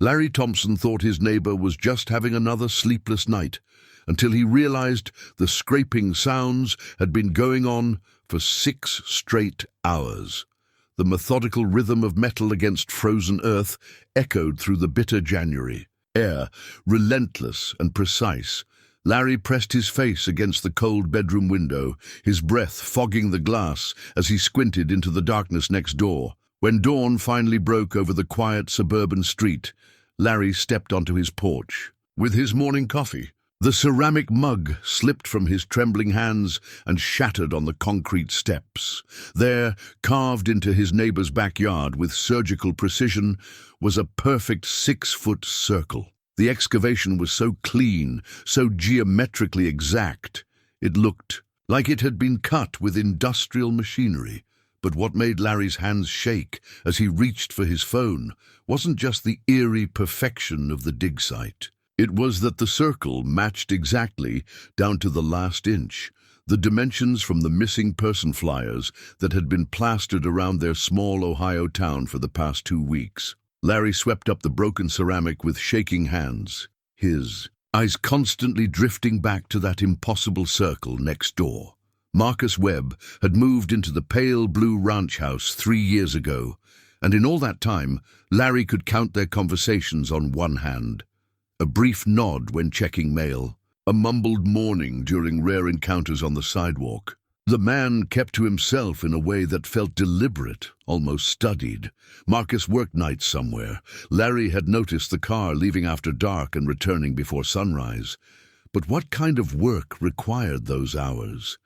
Larry Thompson thought his neighbor was just having another sleepless night, until he realized the scraping sounds had been going on for 6 straight hours. The methodical rhythm of metal against frozen earth echoed through the bitter January air, relentless and precise. Larry pressed his face against the cold bedroom window, his breath fogging the glass as he squinted into the darkness next door. When dawn finally broke over the quiet suburban street, Larry stepped onto his porch with his morning coffee. The ceramic mug slipped from his trembling hands and shattered on the concrete steps. There, carved into his neighbor's backyard with surgical precision, was a perfect 6-foot circle. The excavation was so clean, so geometrically exact, it looked like it had been cut with industrial machinery. But what made Larry's hands shake as he reached for his phone wasn't just the eerie perfection of the dig site. It was that the circle matched exactly, down to the last inch, the dimensions from the missing person flyers that had been plastered around their small Ohio town for the past 2 weeks. Larry swept up the broken ceramic with shaking hands, his eyes constantly drifting back to that impossible circle next door. Marcus Webb had moved into the pale blue ranch house 3 years ago, and in all that time, Larry could count their conversations on one hand. A brief nod when checking mail, a mumbled mourning during rare encounters on the sidewalk. The man kept to himself in a way that felt deliberate, almost studied. Marcus worked nights somewhere. Larry had noticed the car leaving after dark and returning before sunrise. But what kind of work required those hours?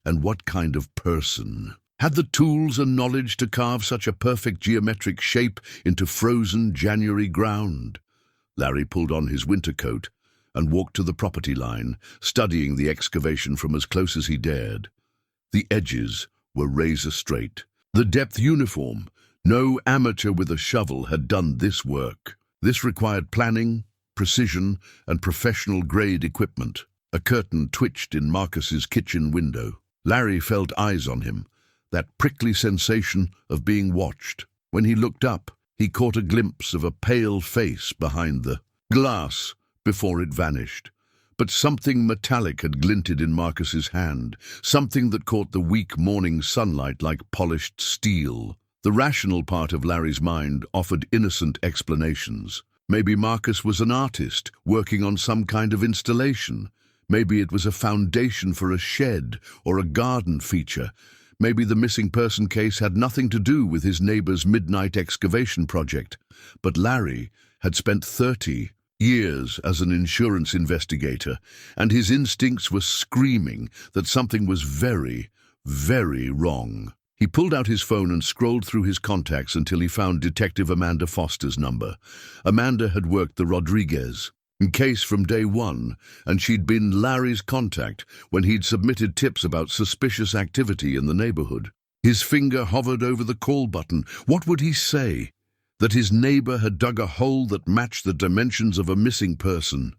And what kind of person had the tools and knowledge to carve such a perfect geometric shape into frozen January ground? Larry pulled on his winter coat and walked to the property line, studying the excavation from as close as he dared. The edges were razor straight. The depth uniform. No amateur with a shovel had done this work. This required planning, precision, and professional-grade equipment. A curtain twitched in Marcus's kitchen window. Larry felt eyes on him, that prickly sensation of being watched. When he looked up, he caught a glimpse of a pale face behind the glass before it vanished. But something metallic had glinted in Marcus's hand, something that caught the weak morning sunlight like polished steel. The rational part of Larry's mind offered innocent explanations. Maybe Marcus was an artist working on some kind of installation. Maybe it was a foundation for a shed or a garden feature. Maybe the missing person case had nothing to do with his neighbor's midnight excavation project. But Larry had spent 30 years as an insurance investigator, and his instincts were screaming that something was very, very wrong. He pulled out his phone and scrolled through his contacts until he found Detective Amanda Foster's number. Amanda had worked the Rodriguez case from day one, and she'd been Larry's contact when he'd submitted tips about suspicious activity in the neighborhood. His finger hovered over the call button. What would he say? That his neighbor had dug a hole that matched the dimensions of a missing person?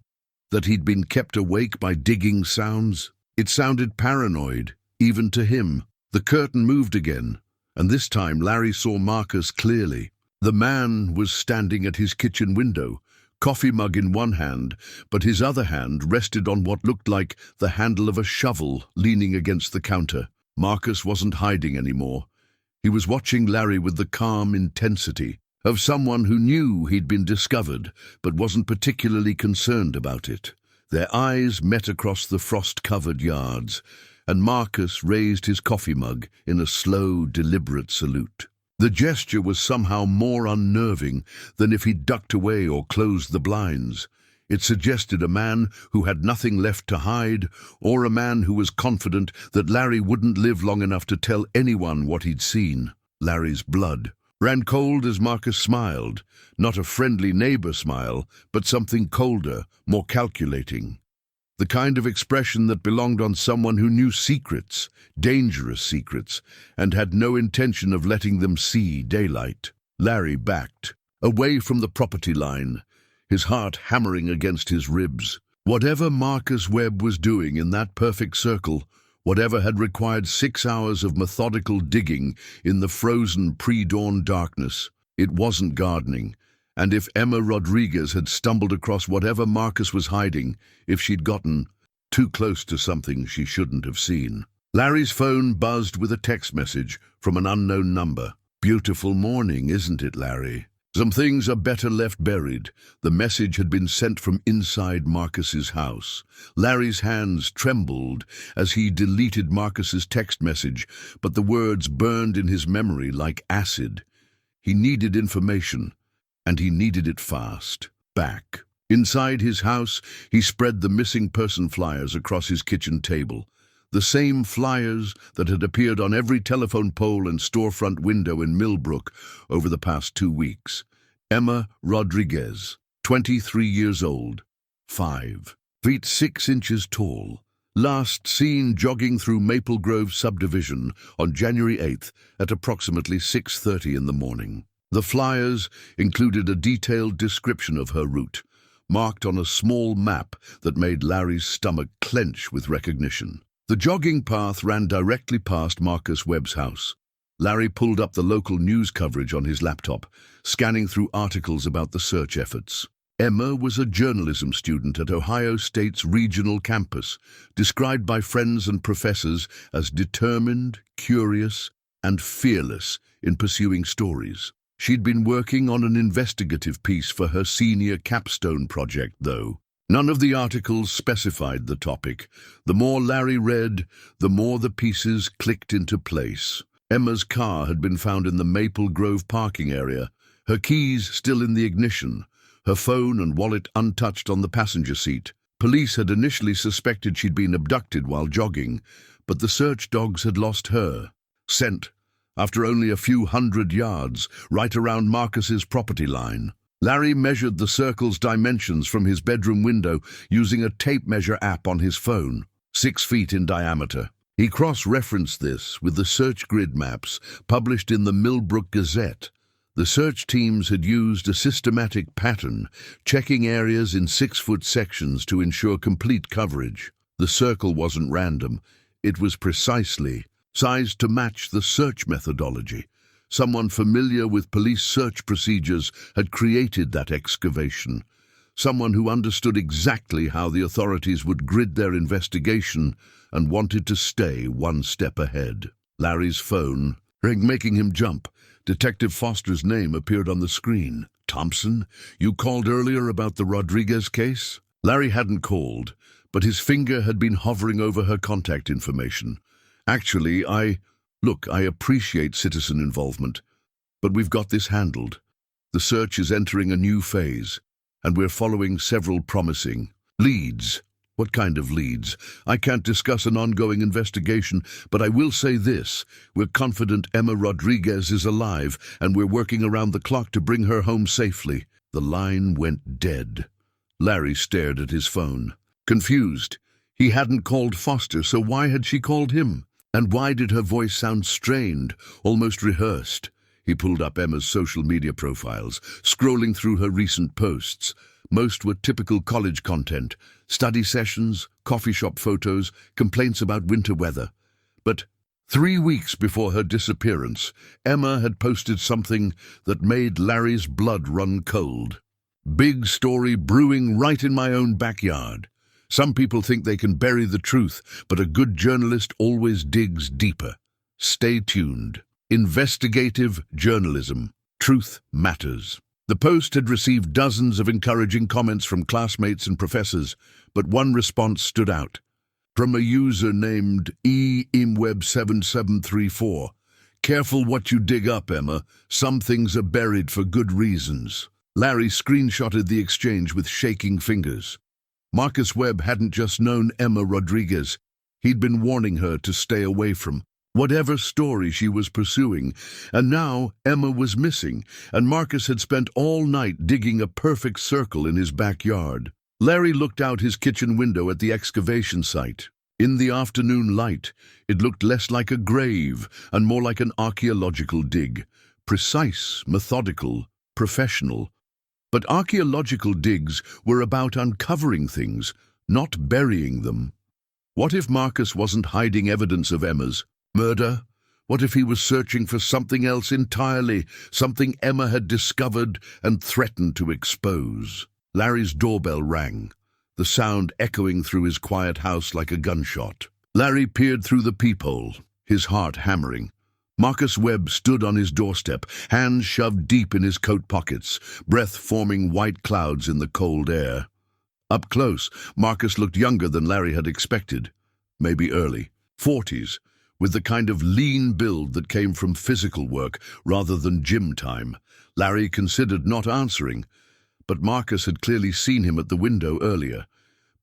That he'd been kept awake by digging sounds? It sounded paranoid, even to him. The curtain moved again, and this time Larry saw Marcus clearly. The man was standing at his kitchen window, coffee mug in one hand, but his other hand rested on what looked like the handle of a shovel leaning against the counter. Marcus wasn't hiding anymore. He was watching Larry with the calm intensity of someone who knew he'd been discovered, but wasn't particularly concerned about it. Their eyes met across the frost-covered yards, and Marcus raised his coffee mug in a slow, deliberate salute. The gesture was somehow more unnerving than if he'd ducked away or closed the blinds. It suggested a man who had nothing left to hide, or a man who was confident that Larry wouldn't live long enough to tell anyone what he'd seen. Larry's blood ran cold as Marcus smiled, not a friendly neighbor smile, but something colder, more calculating. The kind of expression that belonged on someone who knew secrets, dangerous secrets, and had no intention of letting them see daylight. Larry backed, away from the property line, his heart hammering against his ribs. Whatever Marcus Webb was doing in that perfect circle, whatever had required 6 hours of methodical digging in the frozen pre-dawn darkness, it wasn't gardening, And if Emma Rodriguez had stumbled across whatever Marcus was hiding, if she'd gotten too close to something she shouldn't have seen. Larry's phone buzzed with a text message from an unknown number. "Beautiful morning, isn't it, Larry? Some things are better left buried." The message had been sent from inside Marcus's house. Larry's hands trembled as he deleted Marcus's text message, but the words burned in his memory like acid. He needed information, and he needed it fast. Back. Inside his house, he spread the missing person flyers across his kitchen table. The same flyers that had appeared on every telephone pole and storefront window in Millbrook over the past 2 weeks. Emma Rodriguez, 23 years old, 5 feet 6 inches tall. Last seen jogging through Maple Grove subdivision on January 8th at approximately 6:30 in the morning. The flyers included a detailed description of her route, marked on a small map that made Larry's stomach clench with recognition. The jogging path ran directly past Marcus Webb's house. Larry pulled up the local news coverage on his laptop, scanning through articles about the search efforts. Emma was a journalism student at Ohio State's regional campus, described by friends and professors as determined, curious, and fearless in pursuing stories. She'd been working on an investigative piece for her senior capstone project, though. None of the articles specified the topic. The more Larry read, the more the pieces clicked into place. Emma's car had been found in the Maple Grove parking area, her keys still in the ignition, her phone and wallet untouched on the passenger seat. Police had initially suspected she'd been abducted while jogging, but the search dogs had lost her scent after only a few hundred yards, right around Marcus's property line. Larry measured the circle's dimensions from his bedroom window using a tape measure app on his phone, 6 feet in diameter. He cross-referenced this with the search grid maps published in the Millbrook Gazette. The search teams had used a systematic pattern, checking areas in 6-foot sections to ensure complete coverage. The circle wasn't random. It was precisely sized to match the search methodology. Someone familiar with police search procedures had created that excavation. Someone who understood exactly how the authorities would grid their investigation and wanted to stay one step ahead. Larry's phone rang, making him jump. Detective Foster's name appeared on the screen. "Thompson, you called earlier about the Rodriguez case?" Larry hadn't called, but his finger had been hovering over her contact information. "Actually, Look, I appreciate citizen involvement, but we've got this handled. The search is entering a new phase, and we're following several promising leads." "What kind of leads?" "I can't discuss an ongoing investigation, but I will say this. We're confident Emma Rodriguez is alive, and we're working around the clock to bring her home safely." The line went dead. Larry stared at his phone, confused. He hadn't called Foster, so why had she called him? And why did her voice sound strained, almost rehearsed? He pulled up Emma's social media profiles, scrolling through her recent posts. Most were typical college content, study sessions, coffee shop photos, complaints about winter weather. But 3 weeks before her disappearance, Emma had posted something that made Larry's blood run cold. "Big story brewing right in my own backyard. Some people think they can bury the truth, but a good journalist always digs deeper. Stay tuned. Investigative journalism. Truth matters." The post had received dozens of encouraging comments from classmates and professors, but one response stood out. From a user named eimweb7734. "Careful what you dig up, Emma. Some things are buried for good reasons." Larry screenshotted the exchange with shaking fingers. Marcus Webb hadn't just known Emma Rodriguez. He'd been warning her to stay away from whatever story she was pursuing. And now Emma was missing, and Marcus had spent all night digging a perfect circle in his backyard. Larry looked out his kitchen window at the excavation site. In the afternoon light, it looked less like a grave and more like an archaeological dig. Precise, methodical, professional. But archaeological digs were about uncovering things, not burying them. What if Marcus wasn't hiding evidence of Emma's murder, What if he was searching for something else entirely, something Emma had discovered and threatened to expose? Larry's doorbell rang, the sound echoing through his quiet house like a gunshot. Larry peered through the peephole, his heart hammering. Marcus Webb stood on his doorstep, hands shoved deep in his coat pockets, breath forming white clouds in the cold air. Up close, Marcus looked younger than Larry had expected, maybe early 40s, with the kind of lean build that came from physical work rather than gym time. Larry considered not answering, but Marcus had clearly seen him at the window earlier.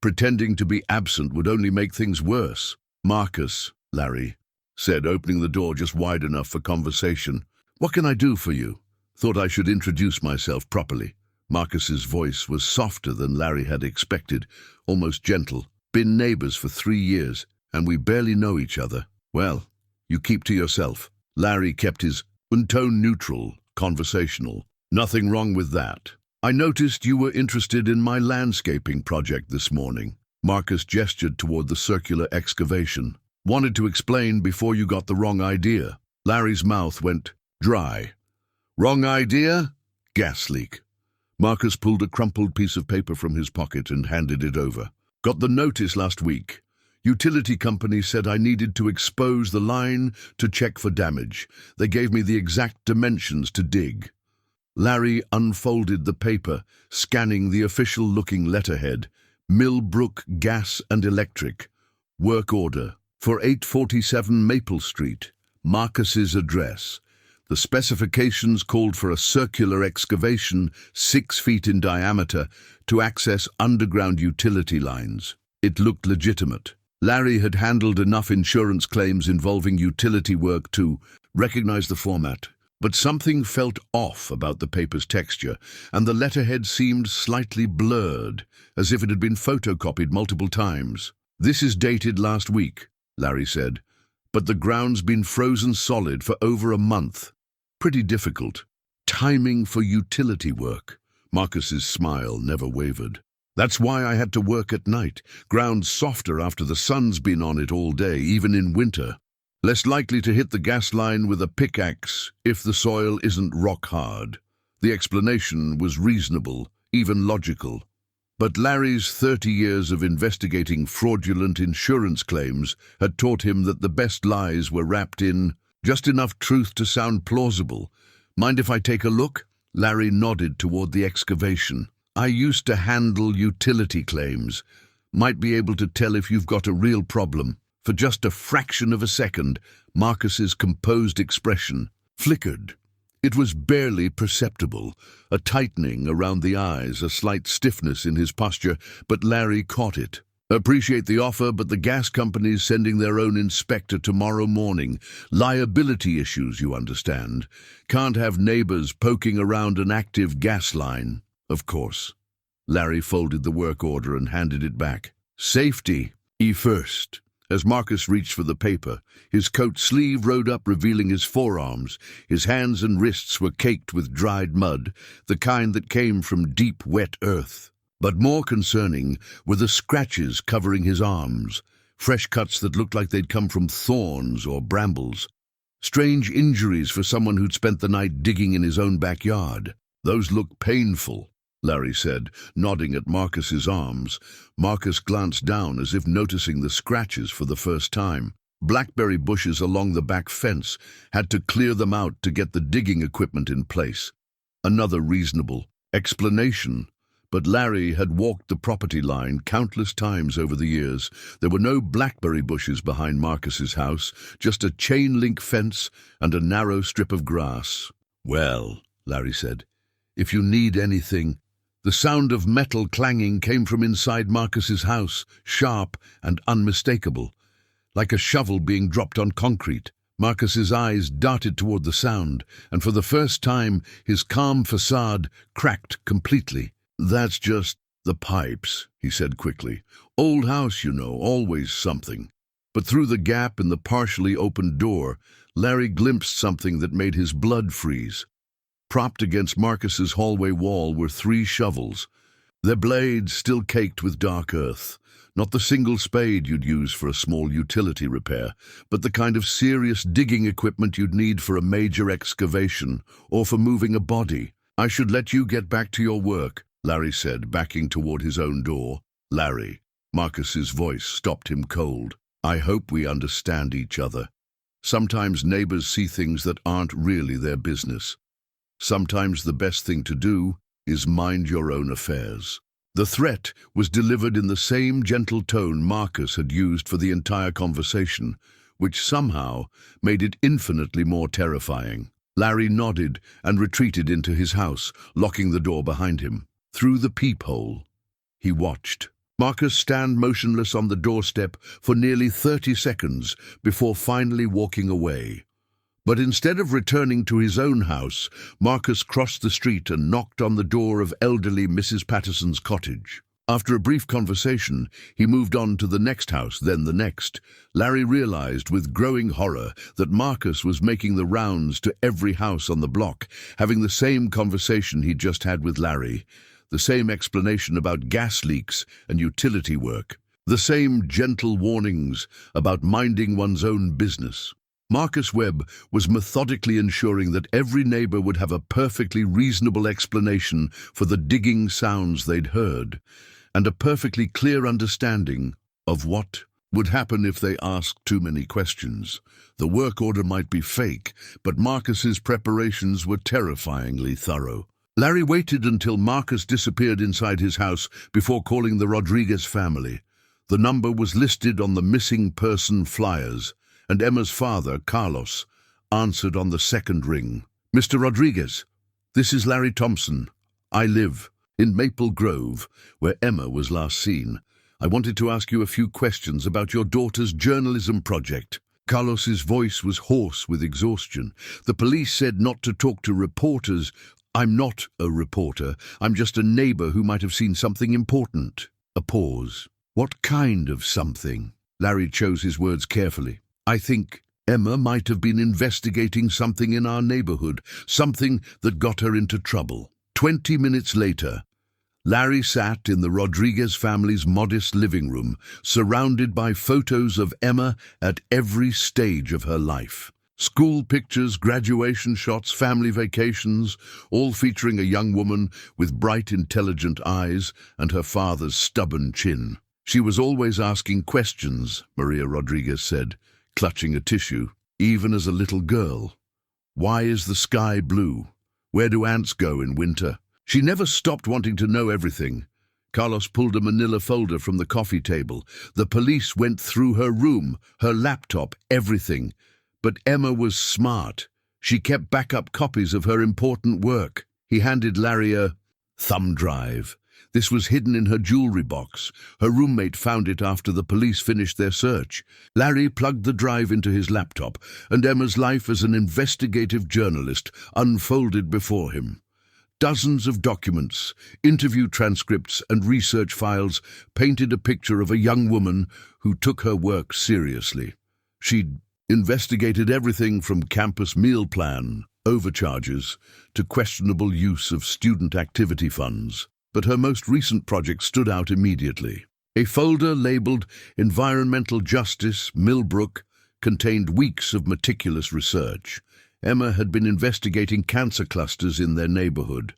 Pretending to be absent would only make things worse. "Marcus," Larry said, opening the door just wide enough for conversation. "What can I do for you?" "Thought I should introduce myself properly." Marcus's voice was softer than Larry had expected, almost gentle. "Been neighbors for 3 years, and we barely know each other." "Well, you keep to yourself." Larry kept his tone neutral, conversational. "Nothing wrong with that. I noticed you were interested in my landscaping project this morning." Marcus gestured toward the circular excavation. "Wanted to explain before you got the wrong idea." Larry's mouth went dry. "Wrong idea?" "Gas leak." Marcus pulled a crumpled piece of paper from his pocket and handed it over. "Got the notice last week. Utility company said I needed to expose the line to check for damage. They gave me the exact dimensions to dig." Larry unfolded the paper, scanning the official-looking letterhead. "Millbrook Gas and Electric. Work order. For 847 Maple Street. Marcus's address. The specifications called for a circular excavation 6 feet in diameter to access underground utility lines." It looked legitimate. Larry had handled enough insurance claims involving utility work to recognize the format. But something felt off about the paper's texture, and the letterhead seemed slightly blurred, as if it had been photocopied multiple times. "This is dated last week," Larry said, "but the ground's been frozen solid for over a month. Pretty difficult. Timing for utility work." Marcus's smile never wavered. "That's why I had to work at night. Ground's softer after the sun's been on it all day, even in winter. Less likely to hit the gas line with a pickaxe if the soil isn't rock hard." The explanation was reasonable, even logical. But Larry's 30 years of investigating fraudulent insurance claims had taught him that the best lies were wrapped in just enough truth to sound plausible. "Mind if I take a look?" Larry nodded toward the excavation. "I used to handle utility claims. Might be able to tell if you've got a real problem." For just a fraction of a second, Marcus's composed expression flickered. It was barely perceptible, a tightening around the eyes, a slight stiffness in his posture, but Larry caught it. "Appreciate the offer, but the gas company's sending their own inspector tomorrow morning. Liability issues, you understand. Can't have neighbors poking around an active gas line." "Of course." Larry folded the work order and handed it back. "Safety, first." As Marcus reached for the paper, his coat sleeve rode up, revealing his forearms. His hands and wrists were caked with dried mud, the kind that came from deep, wet earth. But more concerning were the scratches covering his arms, fresh cuts that looked like they'd come from thorns or brambles. Strange injuries for someone who'd spent the night digging in his own backyard. "Those look painful," Larry said, nodding at Marcus's arms. Marcus glanced down as if noticing the scratches for the first time. Blackberry bushes along the back fence. Had to clear them out to get the digging equipment in place. Another reasonable explanation. But Larry had walked the property line countless times over the years. There were no blackberry bushes behind Marcus's house, just a chain-link fence and a narrow strip of grass. "Well," Larry said, "if you need anything—" The sound of metal clanging came from inside Marcus's house, sharp and unmistakable, like a shovel being dropped on concrete. Marcus's eyes darted toward the sound, and for the first time his calm facade cracked completely. "That's just the pipes," he said quickly. "Old house, you know, always something." But through the gap in the partially opened door, Larry glimpsed something that made his blood freeze. Propped against Marcus's hallway wall were 3 shovels. their blades still caked with dark earth. Not the single spade you'd use for a small utility repair, but the kind of serious digging equipment you'd need for a major excavation or for moving a body. "I should let you get back to your work," Larry said, backing toward his own door. "Larry," Marcus's voice stopped him cold. "I hope we understand each other. Sometimes neighbors see things that aren't really their business. Sometimes the best thing to do is mind your own affairs." The threat was delivered in the same gentle tone Marcus had used for the entire conversation, which somehow made it infinitely more terrifying. Larry nodded and retreated into his house, locking the door behind him. Through the peephole, he watched Marcus stand motionless on the doorstep for nearly 30 seconds before finally walking away. But instead of returning to his own house, Marcus crossed the street and knocked on the door of elderly Mrs. Patterson's cottage. After a brief conversation, he moved on to the next house, then the next. Larry realized with growing horror that Marcus was making the rounds to every house on the block, having the same conversation he'd just had with Larry, the same explanation about gas leaks and utility work, the same gentle warnings about minding one's own business. Marcus Webb was methodically ensuring that every neighbor would have a perfectly reasonable explanation for the digging sounds they'd heard, and a perfectly clear understanding of what would happen if they asked too many questions. The work order might be fake, but Marcus's preparations were terrifyingly thorough. Larry waited until Marcus disappeared inside his house before calling the Rodriguez family. The number was listed on the missing person flyers, and Emma's father, Carlos, answered on the second ring. "Mr. Rodriguez, this is Larry Thompson. I live in Maple Grove, where Emma was last seen. I wanted to ask you a few questions about your daughter's journalism project." Carlos's voice was hoarse with exhaustion. "The police said not to talk to reporters." "I'm not a reporter. I'm just a neighbor who might have seen something important." A pause. "What kind of something?" Larry chose his words carefully. "I think Emma might have been investigating something in our neighborhood, something that got her into trouble." 20 minutes later, Larry sat in the Rodriguez family's modest living room, surrounded by photos of Emma at every stage of her life. School pictures, graduation shots, family vacations, all featuring a young woman with bright, intelligent eyes and her father's stubborn chin. "She was always asking questions," Maria Rodriguez said, clutching a tissue, "even as a little girl. Why is the sky blue? Where do ants go in winter?" She never stopped wanting to know everything. Carlos pulled a manila folder from the coffee table. The police went through her room, her laptop, everything. But Emma was smart. She kept backup copies of her important work. He handed Larry a thumb drive. This was hidden in her jewelry box. Her roommate found it after the police finished their search. Larry plugged the drive into his laptop, and Emma's life as an investigative journalist unfolded before him. Dozens of documents, interview transcripts, and research files painted a picture of a young woman who took her work seriously. She'd investigated everything from campus meal plan overcharges to questionable use of student activity funds. But her most recent project stood out immediately. A folder labeled Environmental Justice, Millbrook, contained weeks of meticulous research. Emma had been investigating cancer clusters in their neighborhood.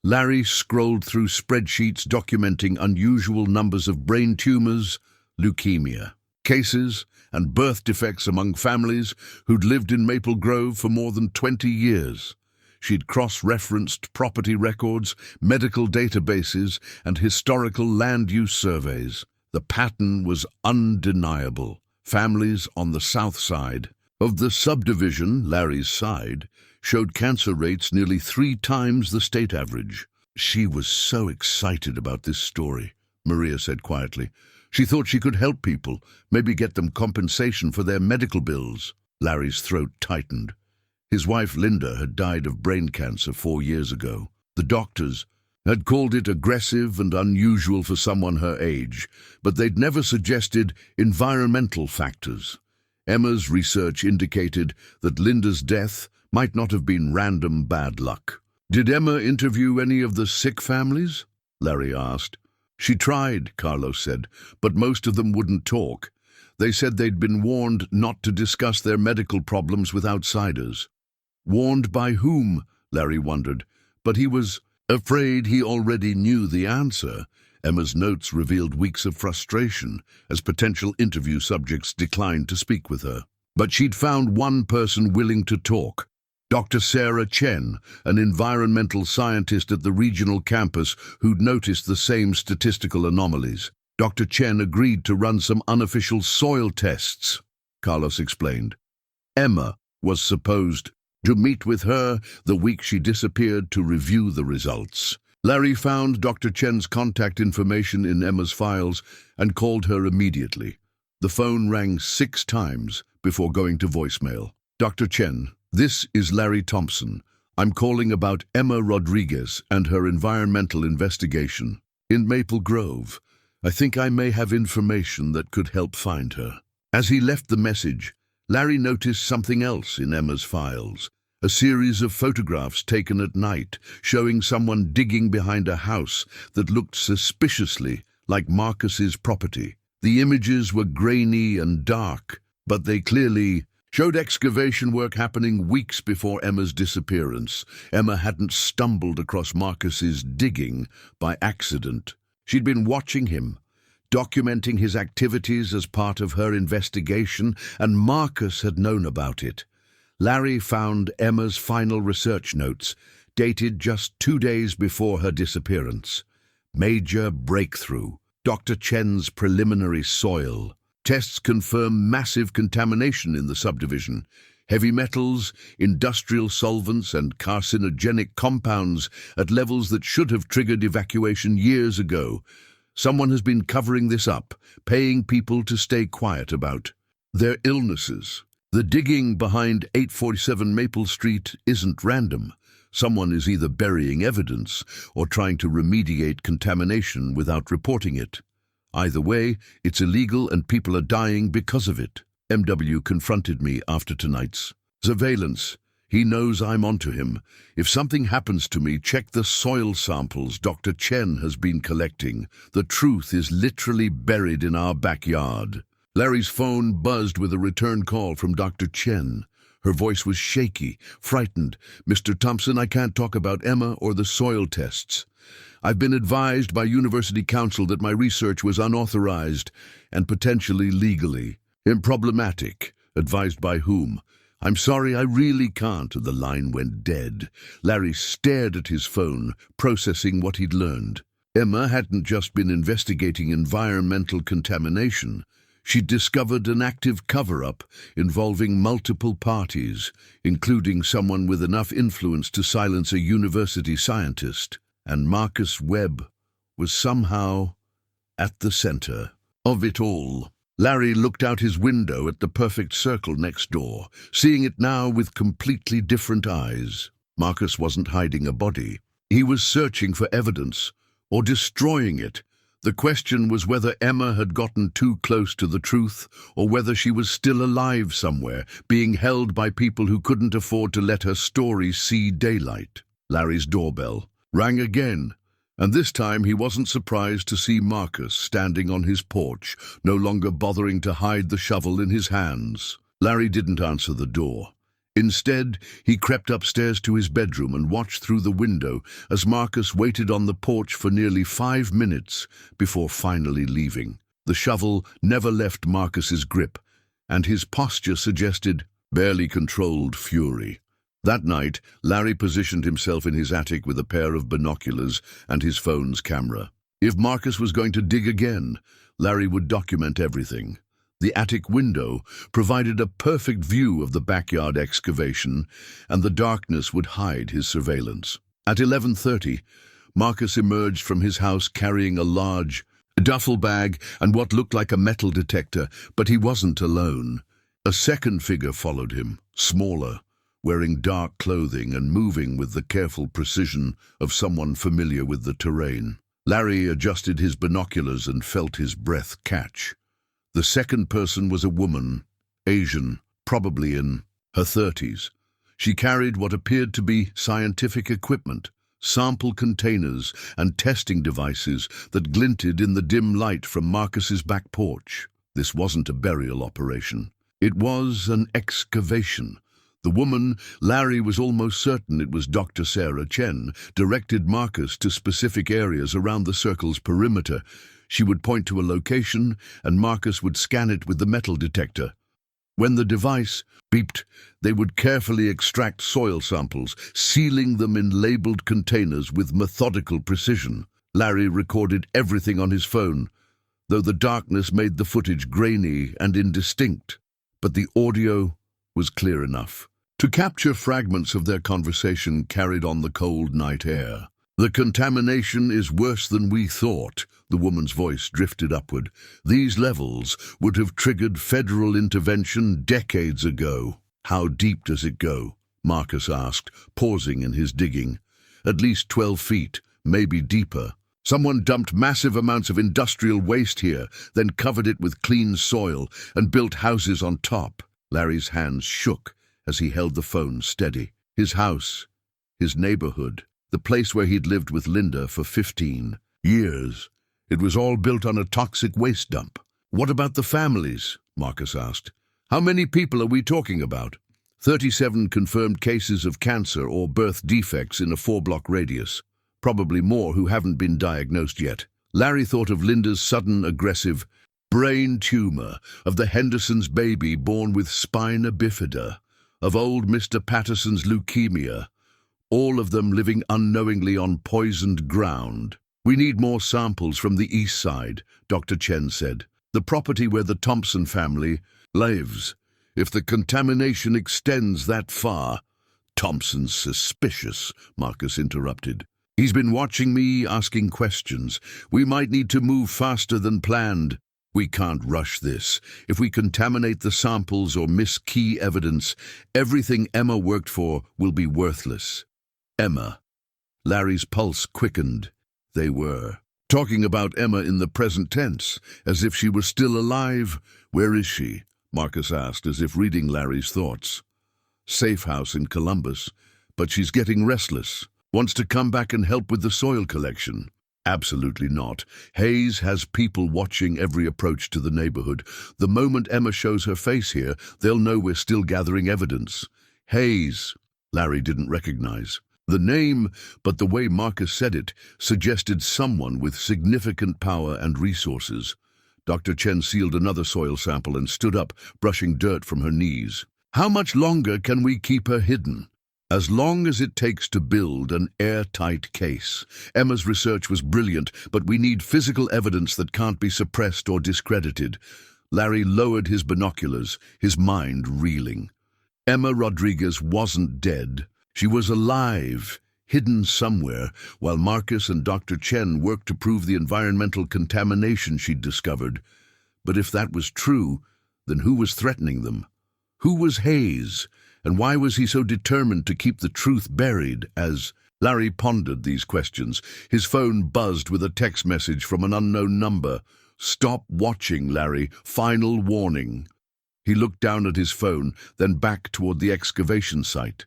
Larry scrolled through spreadsheets documenting unusual numbers of brain tumors, leukemia, cases, and birth defects among families who'd lived in Maple Grove for more than 20 years. She'd cross-referenced property records, medical databases, and historical land use surveys. The pattern was undeniable. Families on the south side of the subdivision, Larry's side, showed cancer rates nearly 3 times the state average. "She was so excited about this story," Maria said quietly. "She thought she could help people, maybe get them compensation for their medical bills." Larry's throat tightened. His wife Linda had died of brain cancer 4 years ago. The doctors had called it aggressive and unusual for someone her age, but they'd never suggested environmental factors. Emma's research indicated that Linda's death might not have been random bad luck. "Did Emma interview any of the sick families?" Larry asked. She tried, Carlos said, but most of them wouldn't talk. They said they'd been warned not to discuss their medical problems with outsiders. Warned by whom? Larry wondered, but he was afraid he already knew the answer. Emma's notes revealed weeks of frustration as potential interview subjects declined to speak with her. But she'd found one person willing to talk. Dr. Sarah Chen, an environmental scientist at the regional campus who'd noticed the same statistical anomalies. Dr. Chen agreed to run some unofficial soil tests, Carlos explained. Emma was supposed to meet with her the week she disappeared to review the results. Larry found Dr. Chen's contact information in Emma's files and called her immediately. The phone rang 6 times before going to voicemail. Dr. Chen, this is Larry Thompson. I'm calling about Emma Rodriguez and her environmental investigation in Maple Grove. I think I may have information that could help find her. As he left the message, Larry noticed something else in Emma's files. A series of photographs taken at night showing someone digging behind a house that looked suspiciously like Marcus's property. The images were grainy and dark, but they clearly showed excavation work happening weeks before Emma's disappearance. Emma hadn't stumbled across Marcus's digging by accident. She'd been watching him, documenting his activities as part of her investigation, and Marcus had known about it. Larry found Emma's final research notes, dated just 2 days before her disappearance. Major breakthrough. Dr. Chen's preliminary soil tests confirm massive contamination in the subdivision. Heavy metals, industrial solvents, and carcinogenic compounds at levels that should have triggered evacuation years ago. Someone has been covering this up, paying people to stay quiet about their illnesses. The digging behind 847 Maple Street isn't random. Someone is either burying evidence or trying to remediate contamination without reporting it. Either way, it's illegal and people are dying because of it. MW confronted me after tonight's surveillance. He knows I'm onto him. If something happens to me, check the soil samples Dr. Chen has been collecting. The truth is literally buried in our backyard. Larry's phone buzzed with a return call from Dr. Chen. Her voice was shaky, frightened. Mr. Thompson, I can't talk about Emma or the soil tests. I've been advised by University Council that my research was unauthorized and potentially legally improblematic. Advised by whom? I'm sorry, I really can't. The line went dead. Larry stared at his phone, processing what he'd learned. Emma hadn't just been investigating environmental contamination. She'd discovered an active cover-up involving multiple parties, including someone with enough influence to silence a university scientist. And Marcus Webb was somehow at the center of it all. Larry looked out his window at the perfect circle next door, seeing it now with completely different eyes. Marcus wasn't hiding a body. He was searching for evidence, or destroying it. The question was whether Emma had gotten too close to the truth, or whether she was still alive somewhere, being held by people who couldn't afford to let her story see daylight. Larry's doorbell rang again, and this time he wasn't surprised to see Marcus standing on his porch, no longer bothering to hide the shovel in his hands. Larry didn't answer the door. Instead, he crept upstairs to his bedroom and watched through the window as Marcus waited on the porch for nearly 5 minutes before finally leaving. The shovel never left Marcus's grip, and his posture suggested barely controlled fury. That night, Larry positioned himself in his attic with a pair of binoculars and his phone's camera. If Marcus was going to dig again, Larry would document everything. The attic window provided a perfect view of the backyard excavation, and the darkness would hide his surveillance. At 11:30, Marcus emerged from his house carrying a large duffel bag and what looked like a metal detector, but he wasn't alone. A second figure followed him, smaller, wearing dark clothing and moving with the careful precision of someone familiar with the terrain. Larry adjusted his binoculars and felt his breath catch. The second person was a woman, Asian, probably in her 30s. She carried what appeared to be scientific equipment, sample containers and testing devices that glinted in the dim light from Marcus's back porch. This wasn't a burial operation. It was an excavation. The woman, Larry was almost certain it was Dr. Sarah Chen, directed Marcus to specific areas around the circle's perimeter. She would point to a location, and Marcus would scan it with the metal detector. When the device beeped, they would carefully extract soil samples, sealing them in labeled containers with methodical precision. Larry recorded everything on his phone, though the darkness made the footage grainy and indistinct. But the audio was clear enough to capture fragments of their conversation carried on the cold night air. "The contamination is worse than we thought," the woman's voice drifted upward. "These levels would have triggered federal intervention decades ago." "How deep does it go?" Marcus asked, pausing in his digging. "At least 12 feet, maybe deeper. Someone dumped massive amounts of industrial waste here, then covered it with clean soil and built houses on top." Larry's hands shook as he held the phone steady. His house, his neighborhood, the place where he'd lived with Linda for 15 years. It was all built on a toxic waste dump. "What about the families?" Marcus asked. "How many people are we talking about?" 37 confirmed cases of cancer or birth defects in a 4-block radius. Probably more who haven't been diagnosed yet. Larry thought of Linda's sudden, aggressive brain tumor, of the Henderson's baby born with spina bifida, of old Mr. Patterson's leukemia, all of them living unknowingly on poisoned ground. "We need more samples from the east side," Dr. Chen said. "The property where the Thompson family lives. If the contamination extends that far—" "Thompson's suspicious," Marcus interrupted. "He's been watching me, asking questions. We might need to move faster than planned. We can't rush this. If we contaminate the samples or miss key evidence, everything Emma worked for will be worthless." Emma. Larry's pulse quickened. They were talking about Emma in the present tense, as if she were still alive. "Where is she?" Marcus asked, as if reading Larry's thoughts. "Safe house in Columbus, but she's getting restless. Wants to come back and help with the soil collection." "Absolutely not. Hayes has people watching every approach to the neighborhood. The moment Emma shows her face here, they'll know we're still gathering evidence." "Hayes," Larry didn't recognize the name, but the way Marcus said it suggested someone with significant power and resources. Dr. Chen sealed another soil sample and stood up, brushing dirt from her knees. "How much longer can we keep her hidden?" "As long as it takes to build an airtight case. Emma's research was brilliant, but we need physical evidence that can't be suppressed or discredited." Larry lowered his binoculars, his mind reeling. Emma Rodriguez wasn't dead. She was alive, hidden somewhere, while Marcus and Dr. Chen worked to prove the environmental contamination she'd discovered. But if that was true, then who was threatening them? Who was Hayes? And why was he so determined to keep the truth buried? As Larry pondered these questions, his phone buzzed with a text message from an unknown number. "Stop watching, Larry. Final warning." He looked down at his phone, then back toward the excavation site.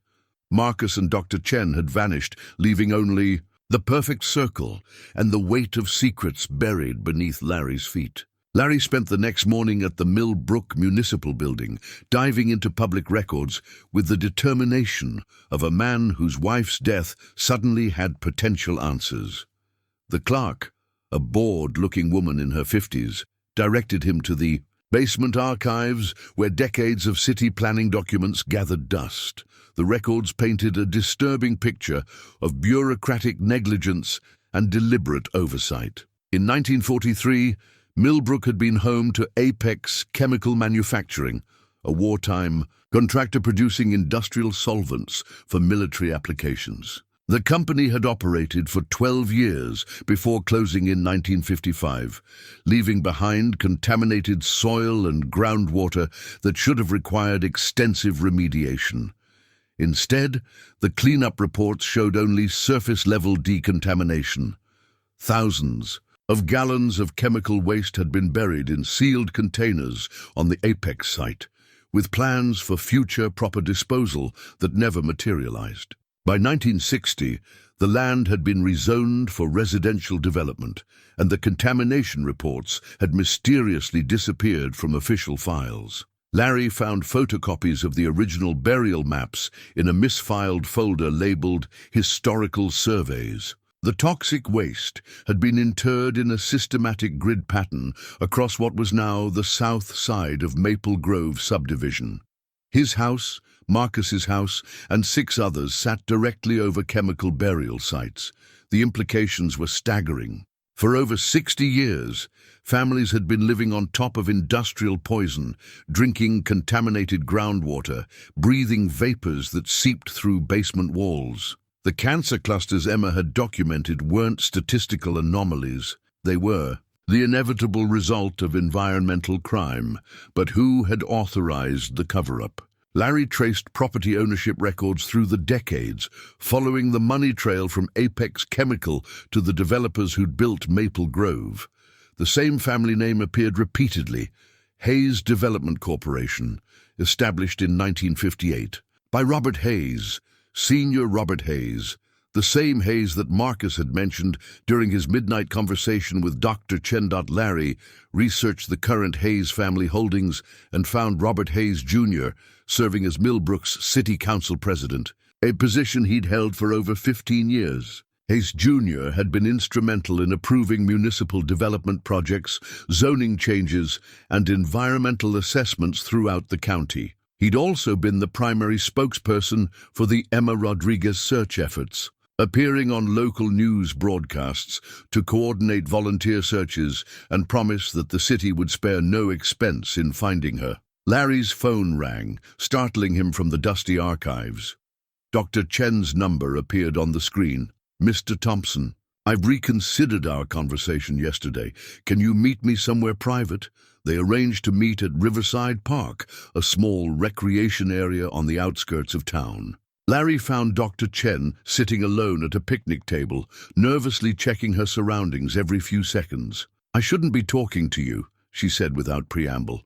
Marcus and Dr. Chen had vanished, leaving only the perfect circle and the weight of secrets buried beneath Larry's feet. Larry spent the next morning at the Millbrook Municipal Building, diving into public records with the determination of a man whose wife's death suddenly had potential answers. The clerk, a bored-looking woman in her 50s, directed him to the basement archives where decades of city planning documents gathered dust. The records painted a disturbing picture of bureaucratic negligence and deliberate oversight. In 1943, Millbrook had been home to Apex Chemical Manufacturing, a wartime contractor producing industrial solvents for military applications. The company had operated for 12 years before closing in 1955, leaving behind contaminated soil and groundwater that should have required extensive remediation. Instead, the cleanup reports showed only surface-level decontamination. Thousands of gallons of chemical waste had been buried in sealed containers on the Apex site, with plans for future proper disposal that never materialized. By 1960, the land had been rezoned for residential development, and the contamination reports had mysteriously disappeared from official files. Larry found photocopies of the original burial maps in a misfiled folder labeled Historical Surveys. The toxic waste had been interred in a systematic grid pattern across what was now the south side of Maple Grove subdivision. His house, Marcus's house, and 6 others sat directly over chemical burial sites. The implications were staggering. For over 60 years, families had been living on top of industrial poison, drinking contaminated groundwater, breathing vapors that seeped through basement walls. The cancer clusters Emma had documented weren't statistical anomalies. They were the inevitable result of environmental crime. But who had authorized the cover-up? Larry traced property ownership records through the decades, following the money trail from Apex Chemical to the developers who'd built Maple Grove. The same family name appeared repeatedly: Hayes Development Corporation, established in 1958 by Robert Hayes, Senior Robert Hayes, the same Hayes that Marcus had mentioned during his midnight conversation with Dr. Chen. Larry researched the current Hayes family holdings and found Robert Hayes Jr. serving as Millbrook's City Council President, a position he'd held for over 15 years. Hayes Jr. had been instrumental in approving municipal development projects, zoning changes, and environmental assessments throughout the county. He'd also been the primary spokesperson for the Emma Rodriguez search efforts, appearing on local news broadcasts to coordinate volunteer searches and promise that the city would spare no expense in finding her. Larry's phone rang, startling him from the dusty archives. Dr. Chen's number appeared on the screen. "Mr. Thompson, I've reconsidered our conversation yesterday. Can you meet me somewhere private?" They arranged to meet at Riverside Park, a small recreation area on the outskirts of town. Larry found Dr. Chen sitting alone at a picnic table, nervously checking her surroundings every few seconds. "I shouldn't be talking to you," she said without preamble.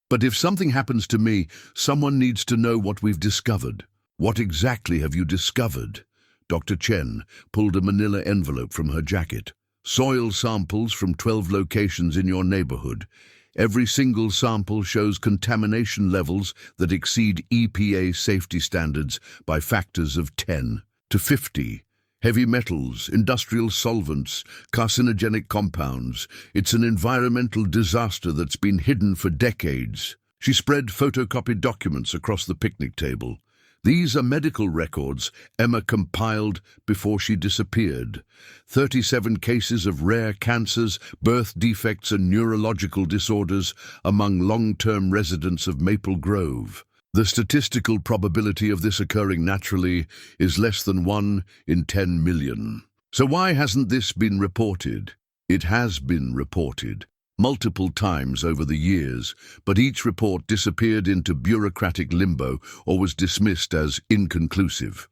"But if something happens to me, someone needs to know what we've discovered." "What exactly have you discovered?" Dr. Chen pulled a manila envelope from her jacket. "Soil samples from 12 locations in your neighborhood. Every single sample shows contamination levels that exceed EPA safety standards by factors of 10 to 50. Heavy metals, industrial solvents, carcinogenic compounds. It's an environmental disaster that's been hidden for decades." She spread photocopied documents across the picnic table. "These are medical records Emma compiled before she disappeared. 37 cases of rare cancers, birth defects, and neurological disorders among long-term residents of Maple Grove. The statistical probability of this occurring naturally is less than 1 in 10 million. So why hasn't this been reported?" It has been reported multiple times over the years, but each report disappeared into bureaucratic limbo or was dismissed as inconclusive.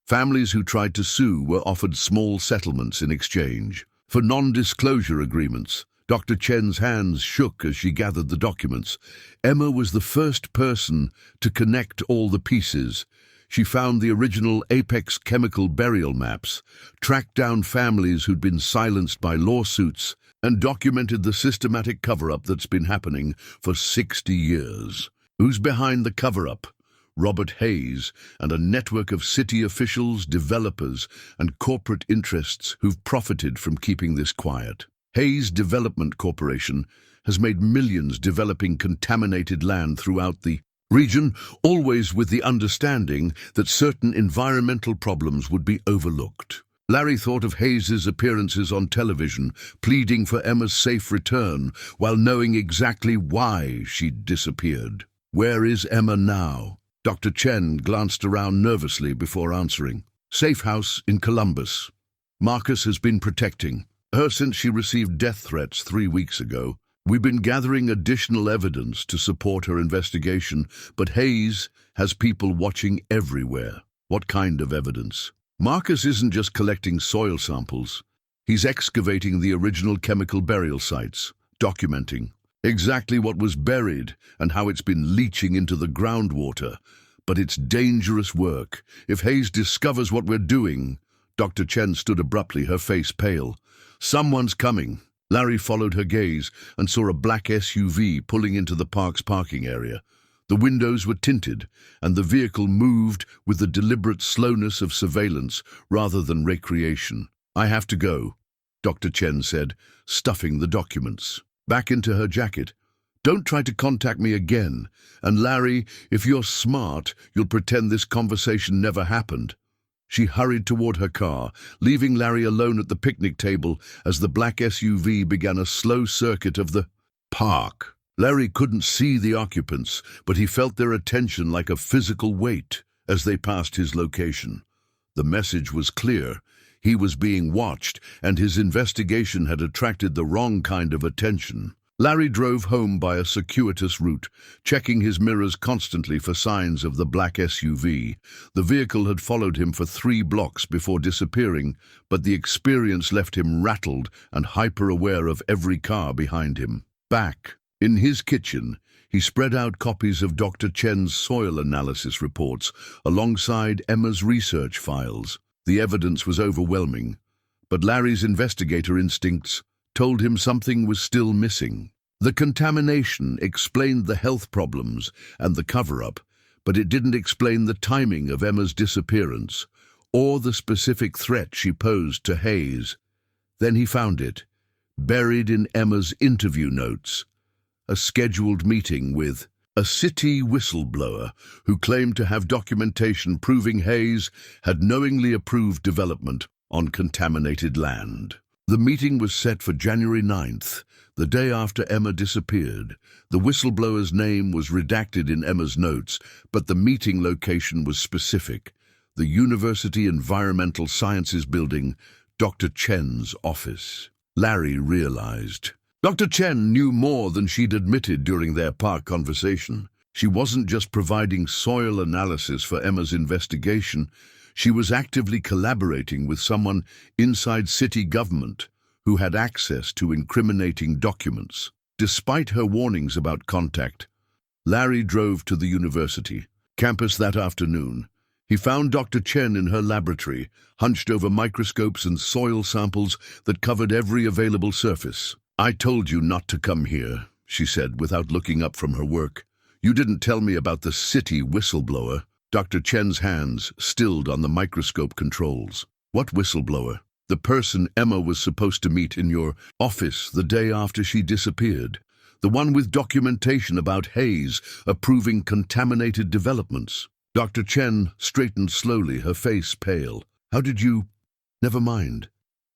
Families who tried to sue were offered small settlements in exchange for non-disclosure agreements. Dr. Chen's hands shook as she gathered the documents. Emma was the first person to connect all the pieces. She found the original Apex Chemical burial maps, tracked down families who'd been silenced by lawsuits, and documented the systematic cover-up that's been happening for 60 years. Who's behind the cover-up? Robert Hayes and a network of city officials, developers, and corporate interests who've profited from keeping this quiet. Hayes Development Corporation has made millions developing contaminated land throughout the region, always with the understanding that certain environmental problems would be overlooked. Larry thought of Hayes's appearances on television, pleading for Emma's safe return, while knowing exactly why she'd disappeared. Where is Emma now? Dr. Chen glanced around nervously before answering. "Safe house in Columbus. Marcus has been protecting her since she received death threats 3 weeks ago. We've been gathering additional evidence to support her investigation, but Hayes has people watching everywhere." "What kind of evidence?" "Marcus isn't just collecting soil samples. He's excavating the original chemical burial sites, documenting exactly what was buried and how it's been leaching into the groundwater. But it's dangerous work. If Hayes discovers what we're doing... Dr. Chen stood abruptly, her face pale. Someone's coming. Larry followed her gaze and saw a black SUV pulling into the park's parking area. The windows were tinted, and the vehicle moved with the deliberate slowness of surveillance rather than recreation. "I have to go," Dr. Chen said, stuffing the documents back into her jacket. "Don't try to contact me again. And Larry, if you're smart, you'll pretend this conversation never happened." She hurried toward her car, leaving Larry alone at the picnic table as the black SUV began a slow circuit of the park. Larry couldn't see the occupants, but he felt their attention like a physical weight as they passed his location. The message was clear. He was being watched, and his investigation had attracted the wrong kind of attention. Larry drove home by a circuitous route, checking his mirrors constantly for signs of the black SUV. The vehicle had followed him for 3 blocks before disappearing, but the experience left him rattled and hyper-aware of every car behind him. Back in his kitchen, he spread out copies of Dr. Chen's soil analysis reports alongside Emma's research files. The evidence was overwhelming, but Larry's investigator instincts told him something was still missing. The contamination explained the health problems and the cover-up, but it didn't explain the timing of Emma's disappearance or the specific threat she posed to Hayes. Then he found it, buried in Emma's interview notes, a scheduled meeting with a city whistleblower who claimed to have documentation proving Hayes had knowingly approved development on contaminated land. The meeting was set for January 9th, the day after Emma disappeared. The whistleblower's name was redacted in Emma's notes, but the meeting location was specific: the University Environmental Sciences Building, Dr. Chen's office. Larry realized Dr. Chen knew more than she'd admitted during their park conversation. She wasn't just providing soil analysis for Emma's investigation. She was actively collaborating with someone inside city government who had access to incriminating documents. Despite her warnings about contact, Larry drove to the university campus that afternoon. He found Dr. Chen in her laboratory, hunched over microscopes and soil samples that covered every available surface. "I told you not to come here," she said without looking up from her work. "You didn't tell me about the city whistleblower." Dr. Chen's hands stilled on the microscope controls. "What whistleblower?" "The person Emma was supposed to meet in your office the day after she disappeared. The one with documentation about Hayes approving contaminated developments." Dr. Chen straightened slowly, her face pale. "How did you—" "Never mind.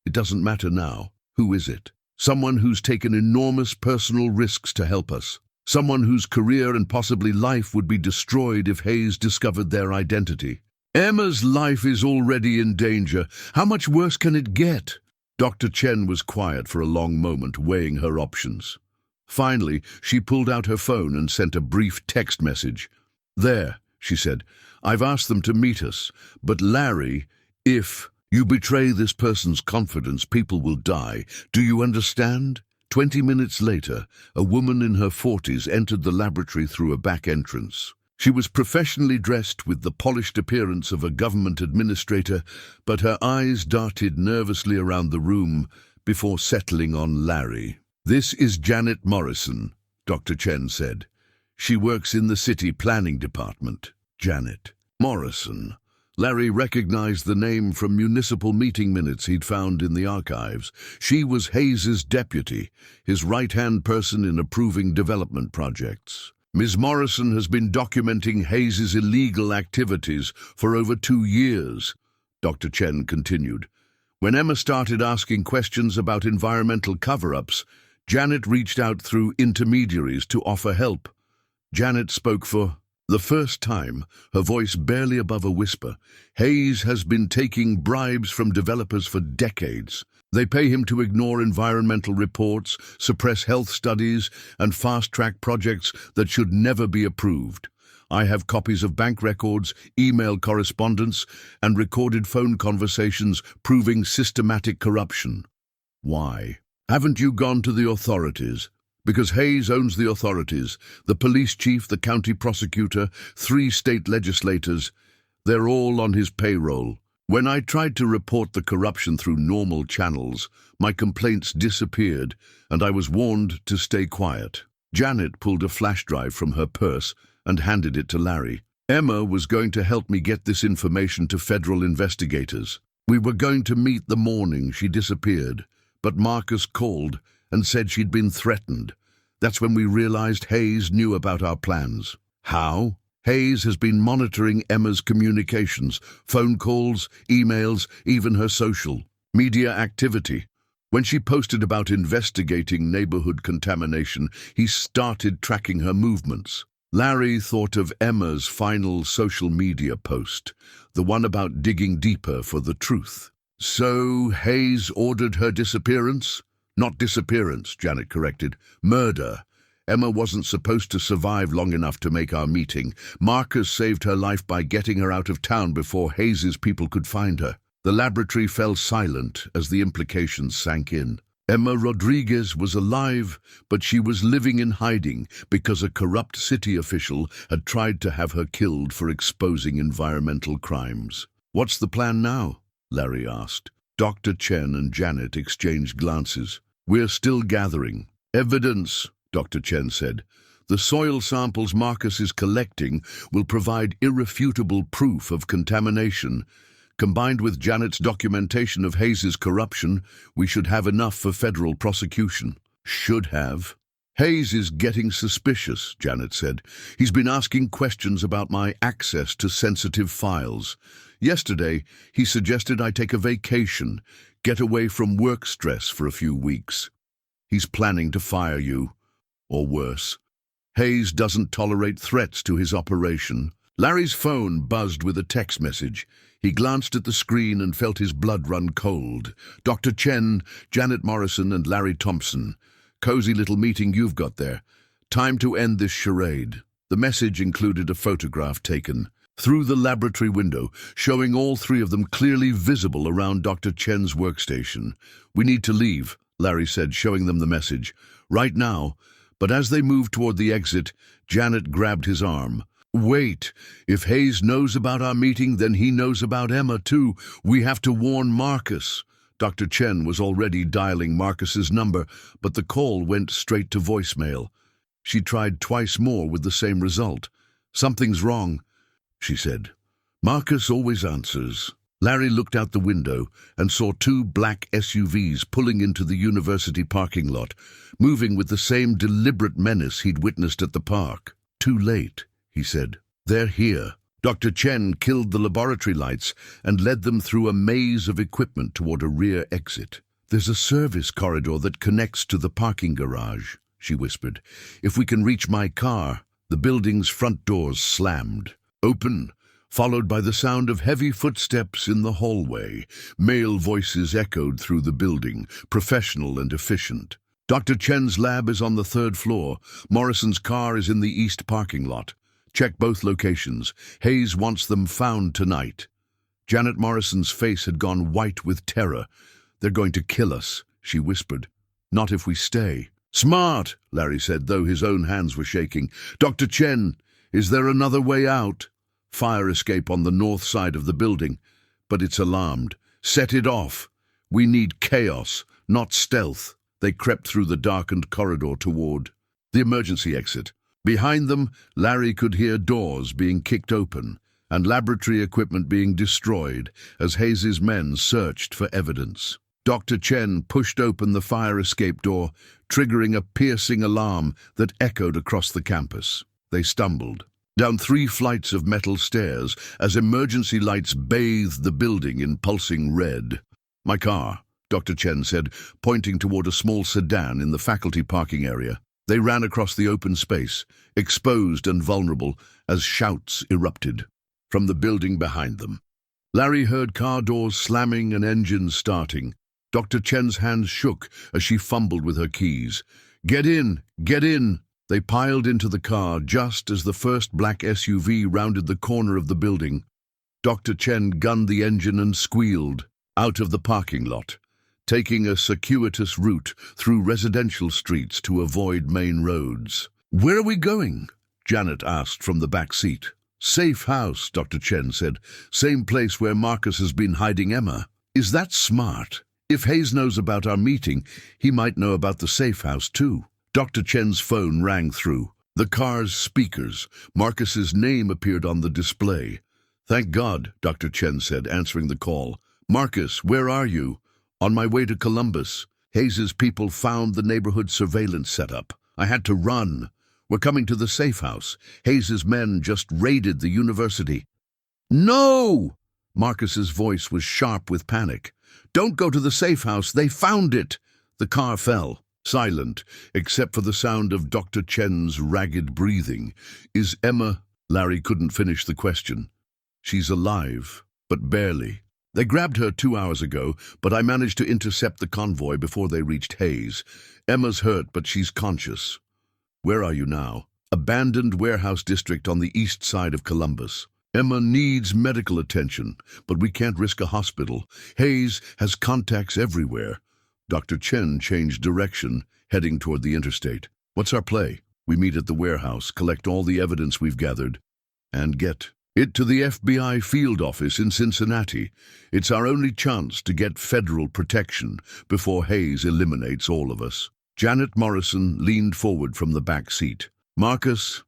It doesn't matter now. Who is it?" "Someone who's taken enormous personal risks to help us. Someone whose career and possibly life would be destroyed if Hayes discovered their identity." "Emma's life is already in danger. How much worse can it get?" Dr. Chen was quiet for a long moment, weighing her options. Finally, she pulled out her phone and sent a brief text message. "There," she said, "I've asked them to meet us. But Larry, if you betray this person's confidence, people will die. Do you understand?" 20 minutes later, a woman in her 40s entered the laboratory through a back entrance. She was professionally dressed with the polished appearance of a government administrator, but her eyes darted nervously around the room before settling on Larry. "This is Janet Morrison," Dr. Chen said. "She works in the city planning department." Janet Morrison. Larry recognized the name from municipal meeting minutes he'd found in the archives. She was Hayes's deputy, his right-hand person in approving development projects. "Ms. Morrison has been documenting Hayes's illegal activities for over 2 years," Dr. Chen continued. "When Emma started asking questions about environmental cover-ups, Janet reached out through intermediaries to offer help." Janet spoke for the first time, her voice barely above a whisper. "Hayes has been taking bribes from developers for decades. They pay him to ignore environmental reports, suppress health studies, and fast-track projects that should never be approved. I have copies of bank records, email correspondence, and recorded phone conversations proving systematic corruption." "Why haven't you gone to the authorities?" Because Hayes owns the authorities, the police chief, the county prosecutor, 3 state legislators. They're all on his payroll. When I tried to report the corruption through normal channels, my complaints disappeared, and I was warned to stay quiet. Janet pulled a flash drive from her purse and handed it to Larry. Emma was going to help me get this information to federal investigators. We were going to meet the morning she disappeared, but Marcus called and said she'd been threatened. That's when we realized Hayes knew about our plans. How? Hayes has been monitoring Emma's communications, phone calls, emails, even her social media activity. When she posted about investigating neighborhood contamination, he started tracking her movements. Larry thought of Emma's final social media post, the one about digging deeper for the truth. So Hayes ordered her disappearance? Not disappearance, Janet corrected. Murder. Emma wasn't supposed to survive long enough to make our meeting. Marcus saved her life by getting her out of town before Hayes's people could find her. The laboratory fell silent as the implications sank in. Emma Rodriguez was alive, but she was living in hiding because a corrupt city official had tried to have her killed for exposing environmental crimes. What's the plan now? Larry asked. Dr. Chen and Janet exchanged glances. We're still gathering. Evidence, Dr. Chen said. The soil samples Marcus is collecting will provide irrefutable proof of contamination. Combined with Janet's documentation of Hayes's corruption, we should have enough for federal prosecution. Should have. Hayes is getting suspicious, Janet said. He's been asking questions about my access to sensitive files. Yesterday, he suggested I take a vacation, get away from work stress for a few weeks. He's planning to fire you. Or worse. Hayes doesn't tolerate threats to his operation. Larry's phone buzzed with a text message. He glanced at the screen and felt his blood run cold. Dr. Chen, Janet Morrison, and Larry Thompson. Cozy little meeting you've got there. Time to end this charade. The message included a photograph taken through the laboratory window, showing all 3 of them clearly visible around Dr. Chen's workstation. We need to leave, Larry said, showing them the message. Right now. But as they moved toward the exit, Janet grabbed his arm. Wait, if Hayes knows about our meeting, then he knows about Emma too. We have to warn Marcus. Dr. Chen was already dialing Marcus's number, but the call went straight to voicemail. She tried twice more with the same result. Something's wrong, she said. Marcus always answers. Larry looked out the window and saw 2 black SUVs pulling into the university parking lot, moving with the same deliberate menace he'd witnessed at the park. Too late, he said. They're here. Dr. Chen killed the laboratory lights and led them through a maze of equipment toward a rear exit. There's a service corridor that connects to the parking garage, she whispered. If we can reach my car. The building's front doors slammed. Open, followed by the sound of heavy footsteps in the hallway. Male voices echoed through the building, professional and efficient. Dr. Chen's lab is on the 3rd floor. Morrison's car is in the east parking lot. Check both locations. Hayes wants them found tonight. Janet Morrison's face had gone white with terror. They're going to kill us, she whispered. Not if we stay. Smart, Larry said, though his own hands were shaking. Dr. Chen, is there another way out? Fire escape on the north side of the building, but it's alarmed. Set it off. We need chaos, not stealth. They crept through the darkened corridor toward the emergency exit. Behind them, Larry could hear doors being kicked open and laboratory equipment being destroyed as Hayes's men searched for evidence. Dr. Chen pushed open the fire escape door, triggering a piercing alarm that echoed across the campus. They stumbled down 3 flights of metal stairs as emergency lights bathed the building in pulsing red. My car, Dr. Chen said, pointing toward a small sedan in the faculty parking area. They ran across the open space, exposed and vulnerable, as shouts erupted from the building behind them. Larry heard car doors slamming and engines starting. Dr. Chen's hands shook as she fumbled with her keys. Get in! Get in! They piled into the car just as the first black SUV rounded the corner of the building. Dr. Chen gunned the engine and squealed out of the parking lot. taking a circuitous route through residential streets to avoid main roads. "Where are we going?" Janet asked from the back seat. "Safe house," Dr. Chen said. "Same place where Marcus has been hiding Emma." "Is that smart? If Hayes knows about our meeting, he might know about the safe house too." Dr. Chen's phone rang through. The car's speakers. Marcus's name appeared on the display. "Thank God," Dr. Chen said, answering the call. "Marcus, where are you?" "On my way to Columbus. Hayes's people found the neighborhood surveillance setup. I had to run. We're coming to the safe house. Hayes's men just raided the university." "No!" Marcus's voice was sharp with panic. "Don't go to the safe house. They found it." The car fell, silent, except for the sound of Dr. Chen's ragged breathing. "Is Emma—" Larry couldn't finish the question. "She's alive, but barely. They grabbed her 2 hours ago, but I managed to intercept the convoy before they reached Hayes. Emma's hurt, but she's conscious." "Where are you now?" "Abandoned warehouse district on the east side of Columbus. Emma needs medical attention, but we can't risk a hospital. Hayes has contacts everywhere." Dr. Chen changed direction, heading toward the interstate. "What's our play?" "We meet at the warehouse, collect all the evidence we've gathered, and get it to the FBI field office in Cincinnati. It's our only chance to get federal protection before Hayes eliminates all of us." Janet Morrison leaned forward from the back seat. "Marcus,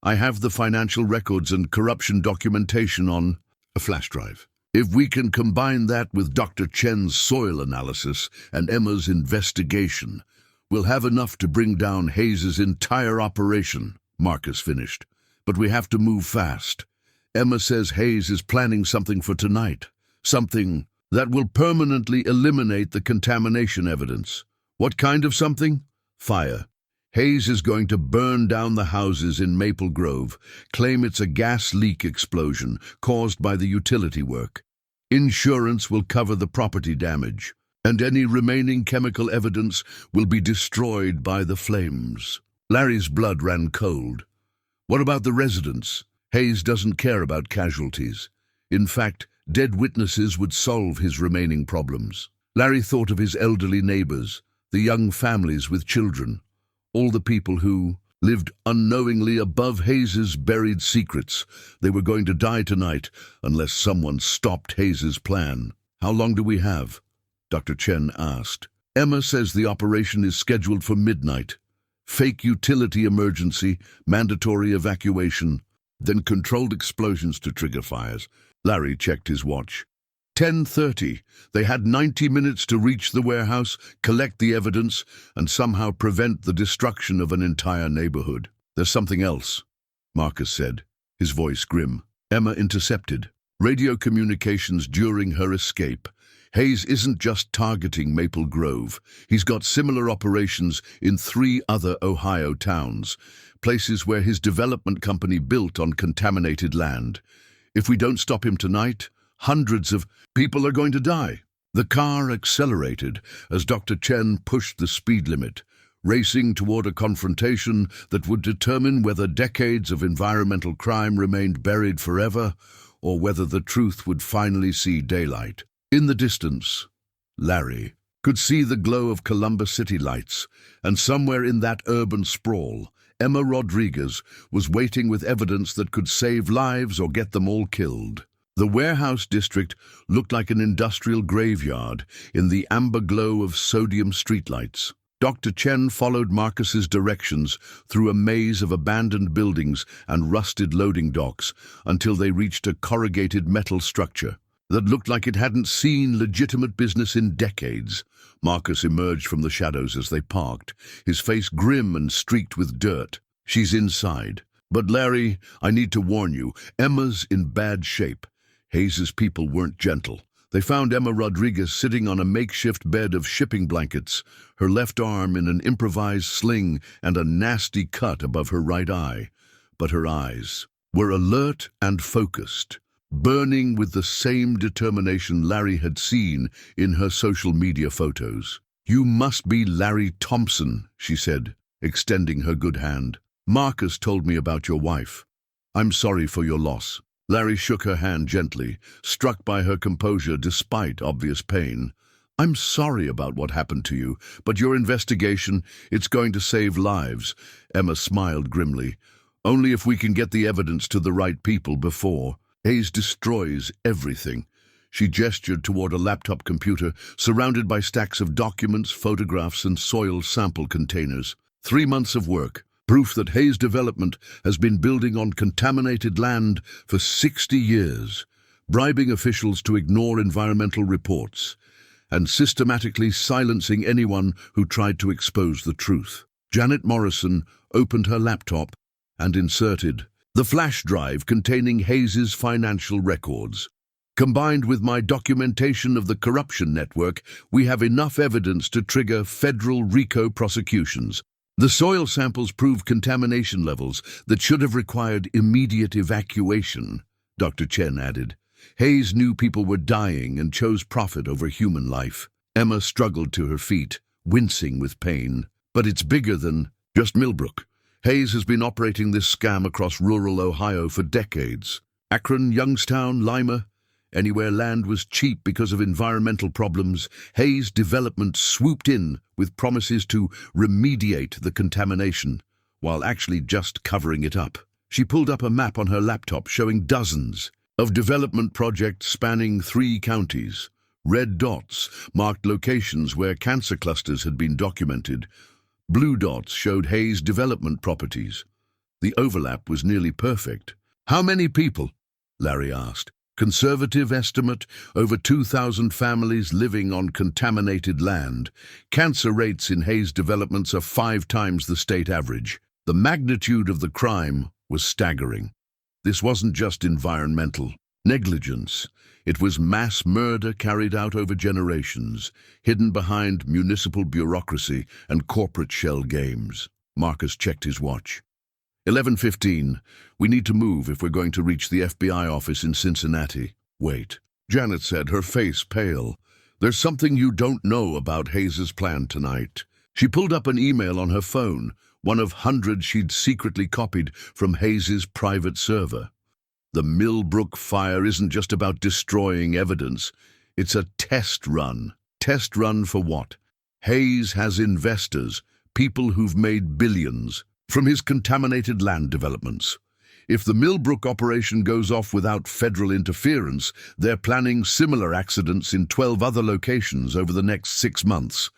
I have the financial records and corruption documentation on a flash drive. If we can combine that with Dr. Chen's soil analysis and Emma's investigation, we'll have enough to bring down Hayes's entire operation," Marcus finished. "But we have to move fast. Emma says Hayes is planning something for tonight, something that will permanently eliminate the contamination evidence." "What kind of something?" "Fire. Hayes is going to burn down the houses in Maple Grove, claim it's a gas leak explosion caused by the utility work. Insurance will cover the property damage, and any remaining chemical evidence will be destroyed by the flames." Larry's blood ran cold. "What about the residents?" "Hayes doesn't care about casualties. In fact, dead witnesses would solve his remaining problems." Larry thought of his elderly neighbors, the young families with children, all the people who lived unknowingly above Hayes's buried secrets. They were going to die tonight unless someone stopped Hayes's plan. "How long do we have?" Dr. Chen asked. "Emma says the operation is scheduled for midnight. Fake utility emergency, mandatory evacuation, then controlled explosions to trigger fires." Larry checked his watch. 10:30. They had 90 minutes to reach the warehouse, collect the evidence, and somehow prevent the destruction of an entire neighborhood. "There's something else," Marcus said, his voice grim. "Emma intercepted radio communications during her escape. Hayes isn't just targeting Maple Grove. He's got similar operations in 3 other Ohio towns, places where his development company built on contaminated land. If we don't stop him tonight, hundreds of people are going to die." The car accelerated as Dr. Chen pushed the speed limit, racing toward a confrontation that would determine whether decades of environmental crime remained buried forever or whether the truth would finally see daylight. In the distance, Larry could see the glow of Columbus city lights, and somewhere in that urban sprawl, Emma Rodriguez was waiting with evidence that could save lives or get them all killed. The warehouse district looked like an industrial graveyard in the amber glow of sodium streetlights. Dr. Chen followed Marcus's directions through a maze of abandoned buildings and rusted loading docks until they reached a corrugated metal structure that looked like it hadn't seen legitimate business in decades. Marcus emerged from the shadows as they parked, his face grim and streaked with dirt. "She's inside. But Larry, I need to warn you, Emma's in bad shape." Hayes's people weren't gentle. They found Emma Rodriguez sitting on a makeshift bed of shipping blankets, her left arm in an improvised sling and a nasty cut above her right eye. But her eyes were alert and focused, burning with the same determination Larry had seen in her social media photos. "You must be Larry Thompson," she said, extending her good hand. "Marcus told me about your wife. I'm sorry for your loss." Larry shook her hand gently, struck by her composure despite obvious pain. I'm sorry about what happened to you, but your investigation, it's going to save lives. Emma smiled grimly. Only if we can get the evidence to the right people before. Hayes destroys everything. She gestured toward a laptop computer surrounded by stacks of documents, photographs, and soil sample containers. 3 months of work. Proof that Hayes Development has been building on contaminated land for 60 years, bribing officials to ignore environmental reports, and systematically silencing anyone who tried to expose the truth. Janet Morrison opened her laptop and inserted the flash drive containing Hayes's financial records. Combined with my documentation of the corruption network, we have enough evidence to trigger federal RICO prosecutions. The soil samples prove contamination levels that should have required immediate evacuation, Dr. Chen added. Hayes knew people were dying and chose profit over human life. Emma struggled to her feet, wincing with pain. But it's bigger than just Millbrook. Hayes has been operating this scam across rural Ohio for decades. Akron, Youngstown, Lima, anywhere land was cheap because of environmental problems, Hayes Development swooped in with promises to remediate the contamination, while actually just covering it up. She pulled up a map on her laptop showing dozens of development projects spanning 3 counties. Red dots marked locations where cancer clusters had been documented. Blue dots showed Hayes Development properties. The overlap was nearly perfect. How many people? Larry asked. Conservative estimate, over 2,000 families living on contaminated land. Cancer rates in Hayes Developments are 5 times the state average. The magnitude of the crime was staggering. This wasn't just environmental negligence. It was mass murder carried out over generations, hidden behind municipal bureaucracy and corporate shell games. Marcus checked his watch. 11:15. We need to move if we're going to reach the FBI office in Cincinnati. Wait, Janet said, her face pale. There's something you don't know about Hayes's plan tonight. She pulled up an email on her phone, one of hundreds she'd secretly copied from Hayes's private server. The Millbrook fire isn't just about destroying evidence. It's a test run. Test run for what? Hayes has investors, people who've made billions from his contaminated land developments. If the Millbrook operation goes off without federal interference, they're planning similar accidents in 12 other locations over the next 6 months.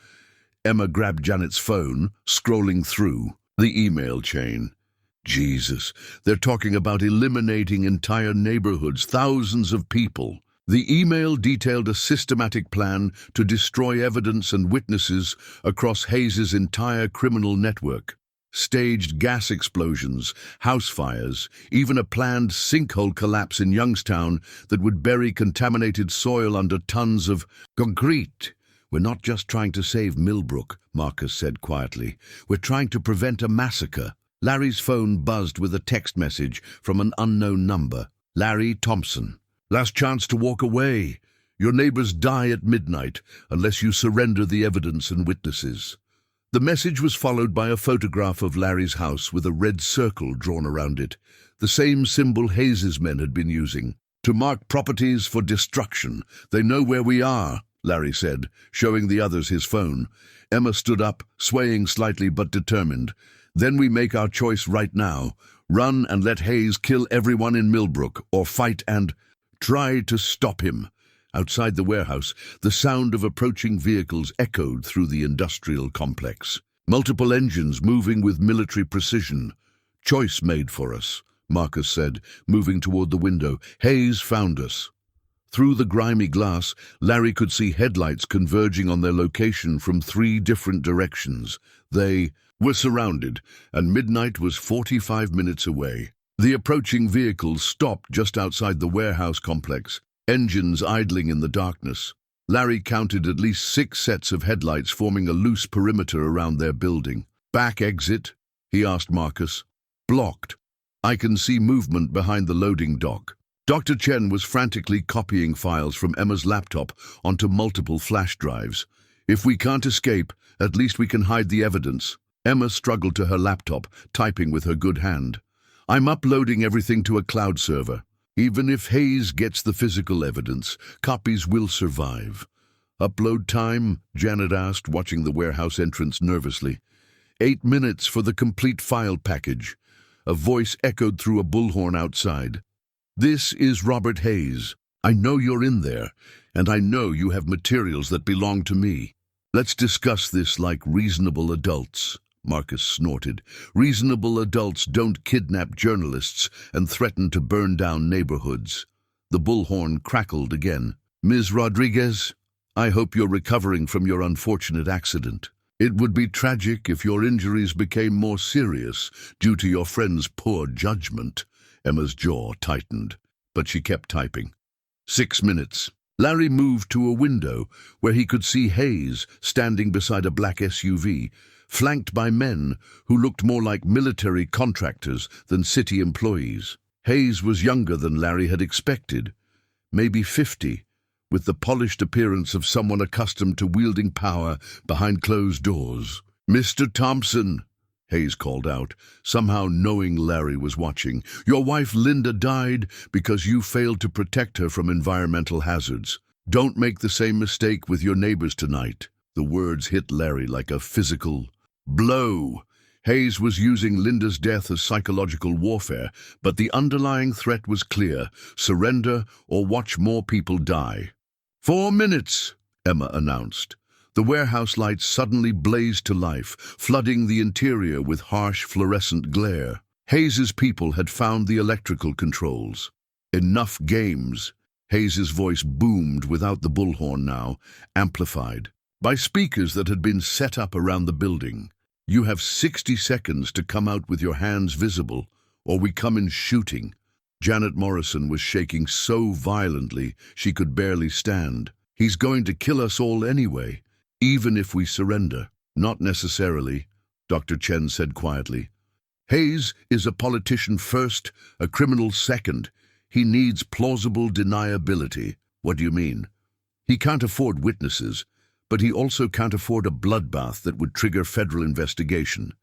Emma grabbed Janet's phone, scrolling through the email chain. Jesus, they're talking about eliminating entire neighborhoods, thousands of people. The email detailed a systematic plan to destroy evidence and witnesses across Hayes's entire criminal network. Staged gas explosions, house fires, even a planned sinkhole collapse in Youngstown that would bury contaminated soil under tons of concrete. We're not just trying to save Millbrook, Marcus said quietly. We're trying to prevent a massacre. Larry's phone buzzed with a text message from an unknown number. Larry Thompson. Last chance to walk away. Your neighbors die at midnight unless you surrender the evidence and witnesses. The message was followed by a photograph of Larry's house with a red circle drawn around it, the same symbol Hayes's men had been using. To mark properties for destruction. They know where we are, Larry said, showing the others his phone. Emma stood up, swaying slightly but determined. Then we make our choice right now. Run and let Hayes kill everyone in Millbrook, or fight and try to stop him. Outside the warehouse, the sound of approaching vehicles echoed through the industrial complex. Multiple engines moving with military precision. Choice made for us, Marcus said, moving toward the window. Hayes found us. Through the grimy glass, Larry could see headlights converging on their location from 3 different directions. They were surrounded, and midnight was 45 minutes away. The approaching vehicles stopped just outside the warehouse complex, engines idling in the darkness. Larry counted at least 6 sets of headlights forming a loose perimeter around their building. Back exit? He asked Marcus. Blocked. I can see movement behind the loading dock. Dr. Chen was frantically copying files from Emma's laptop onto multiple flash drives. If we can't escape, at least we can hide the evidence. Emma struggled to her laptop, typing with her good hand. I'm uploading everything to a cloud server. Even if Hayes gets the physical evidence, copies will survive. Upload time? Janet asked, watching the warehouse entrance nervously. 8 minutes for the complete file package. A voice echoed through a bullhorn outside. This is Robert Hayes. I know you're in there, and I know you have materials that belong to me. Let's discuss this like reasonable adults, Marcus snorted. Reasonable adults don't kidnap journalists and threaten to burn down neighborhoods. The bullhorn crackled again. Ms. Rodriguez, I hope you're recovering from your unfortunate accident. It would be tragic if your injuries became more serious due to your friend's poor judgment. Emma's jaw tightened, but she kept typing. 6 minutes. Larry moved to a window where he could see Hayes standing beside a black SUV, flanked by men who looked more like military contractors than city employees. Hayes was younger than Larry had expected, maybe 50, with the polished appearance of someone accustomed to wielding power behind closed doors. "Mr. Thompson," Hayes called out, somehow knowing Larry was watching. "Your wife Linda died because you failed to protect her from environmental hazards. Don't make the same mistake with your neighbors tonight." The words hit Larry like a physical blow. Hayes was using Linda's death as psychological warfare, but the underlying threat was clear: surrender or watch more people die. 4 minutes, Emma announced. The warehouse lights suddenly blazed to life, flooding the interior with harsh fluorescent glare. Hayes's people had found the electrical controls. Enough games. Hayes's voice boomed without the bullhorn now, amplified by speakers that had been set up around the building. You have 60 seconds to come out with your hands visible, or we come in shooting. Janet Morrison was shaking so violently she could barely stand. He's going to kill us all anyway, even if we surrender. Not necessarily, Dr. Chen said quietly. Hayes is a politician first, a criminal second. He needs plausible deniability. What do you mean? He can't afford witnesses, but he also can't afford a bloodbath that would trigger federal investigation.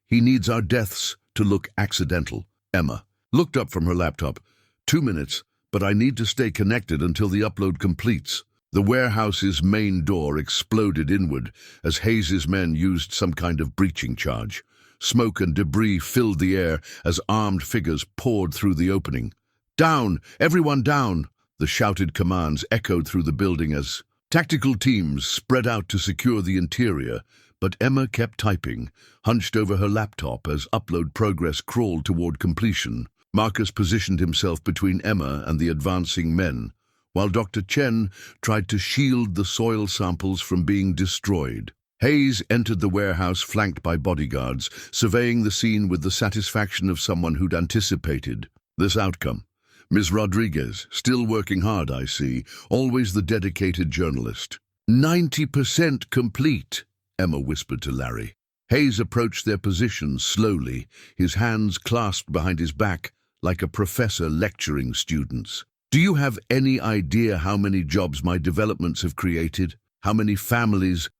He needs our deaths to look accidental. Emma looked up from her laptop. 2 minutes, but I need to stay connected until the upload completes. The warehouse's main door exploded inward as Hayes's men used some kind of breaching charge. Smoke and debris filled the air as armed figures poured through the opening. "Down! Everyone down!" The shouted commands echoed through the building as tactical teams spread out to secure the interior, but Emma kept typing, hunched over her laptop as upload progress crawled toward completion. Marcus positioned himself between Emma and the advancing men, while Dr. Chen tried to shield the soil samples from being destroyed. Hayes entered the warehouse flanked by bodyguards, surveying the scene with the satisfaction of someone who'd anticipated this outcome. Ms. Rodriguez, still working hard, I see, always the dedicated journalist. 90% complete, Emma whispered to Larry. Hayes approached their position slowly, his hands clasped behind his back like a professor lecturing students. "Do you have any idea how many jobs my developments have created? How many families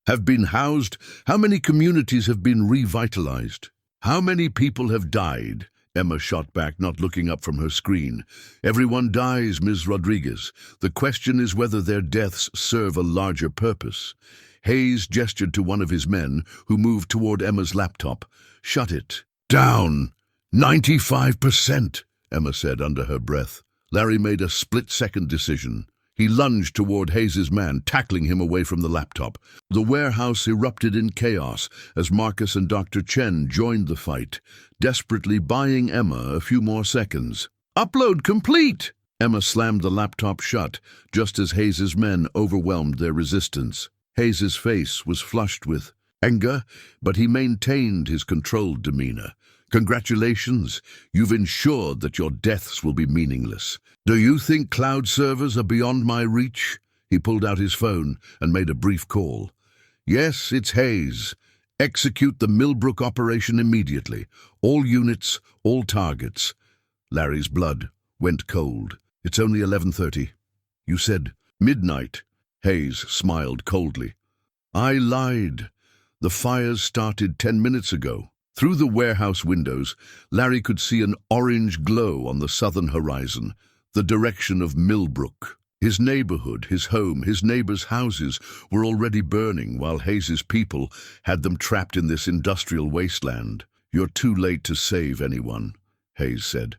have been housed? How many communities have been revitalized? How many people have died?" Emma shot back, not looking up from her screen. "Everyone dies, Ms. Rodriguez. The question is whether their deaths serve a larger purpose." Hayes gestured to one of his men, who moved toward Emma's laptop. "Shut it down. 95%, Emma said under her breath. Larry made a split-second decision. He lunged toward Hayes's man, tackling him away from the laptop. The warehouse erupted in chaos as Marcus and Dr. Chen joined the fight, desperately buying Emma a few more seconds. "Upload complete!" Emma slammed the laptop shut, just as Hayes's men overwhelmed their resistance. Hayes's face was flushed with anger, but he maintained his controlled demeanor. "Congratulations, you've ensured that your deaths will be meaningless. Do you think cloud servers are beyond my reach?" He pulled out his phone and made a brief call. "Yes, it's Hayes. Execute the Millbrook operation immediately. All units, all targets." Larry's blood went cold. "It's only 11:30. You said midnight." Hayes smiled coldly. "I lied. The fires started 10 minutes ago." Through the warehouse windows, Larry could see an orange glow on the southern horizon, the direction of Millbrook. His neighborhood, his home, his neighbors' houses were already burning while Hayes's people had them trapped in this industrial wasteland. "You're too late to save anyone," Hayes said.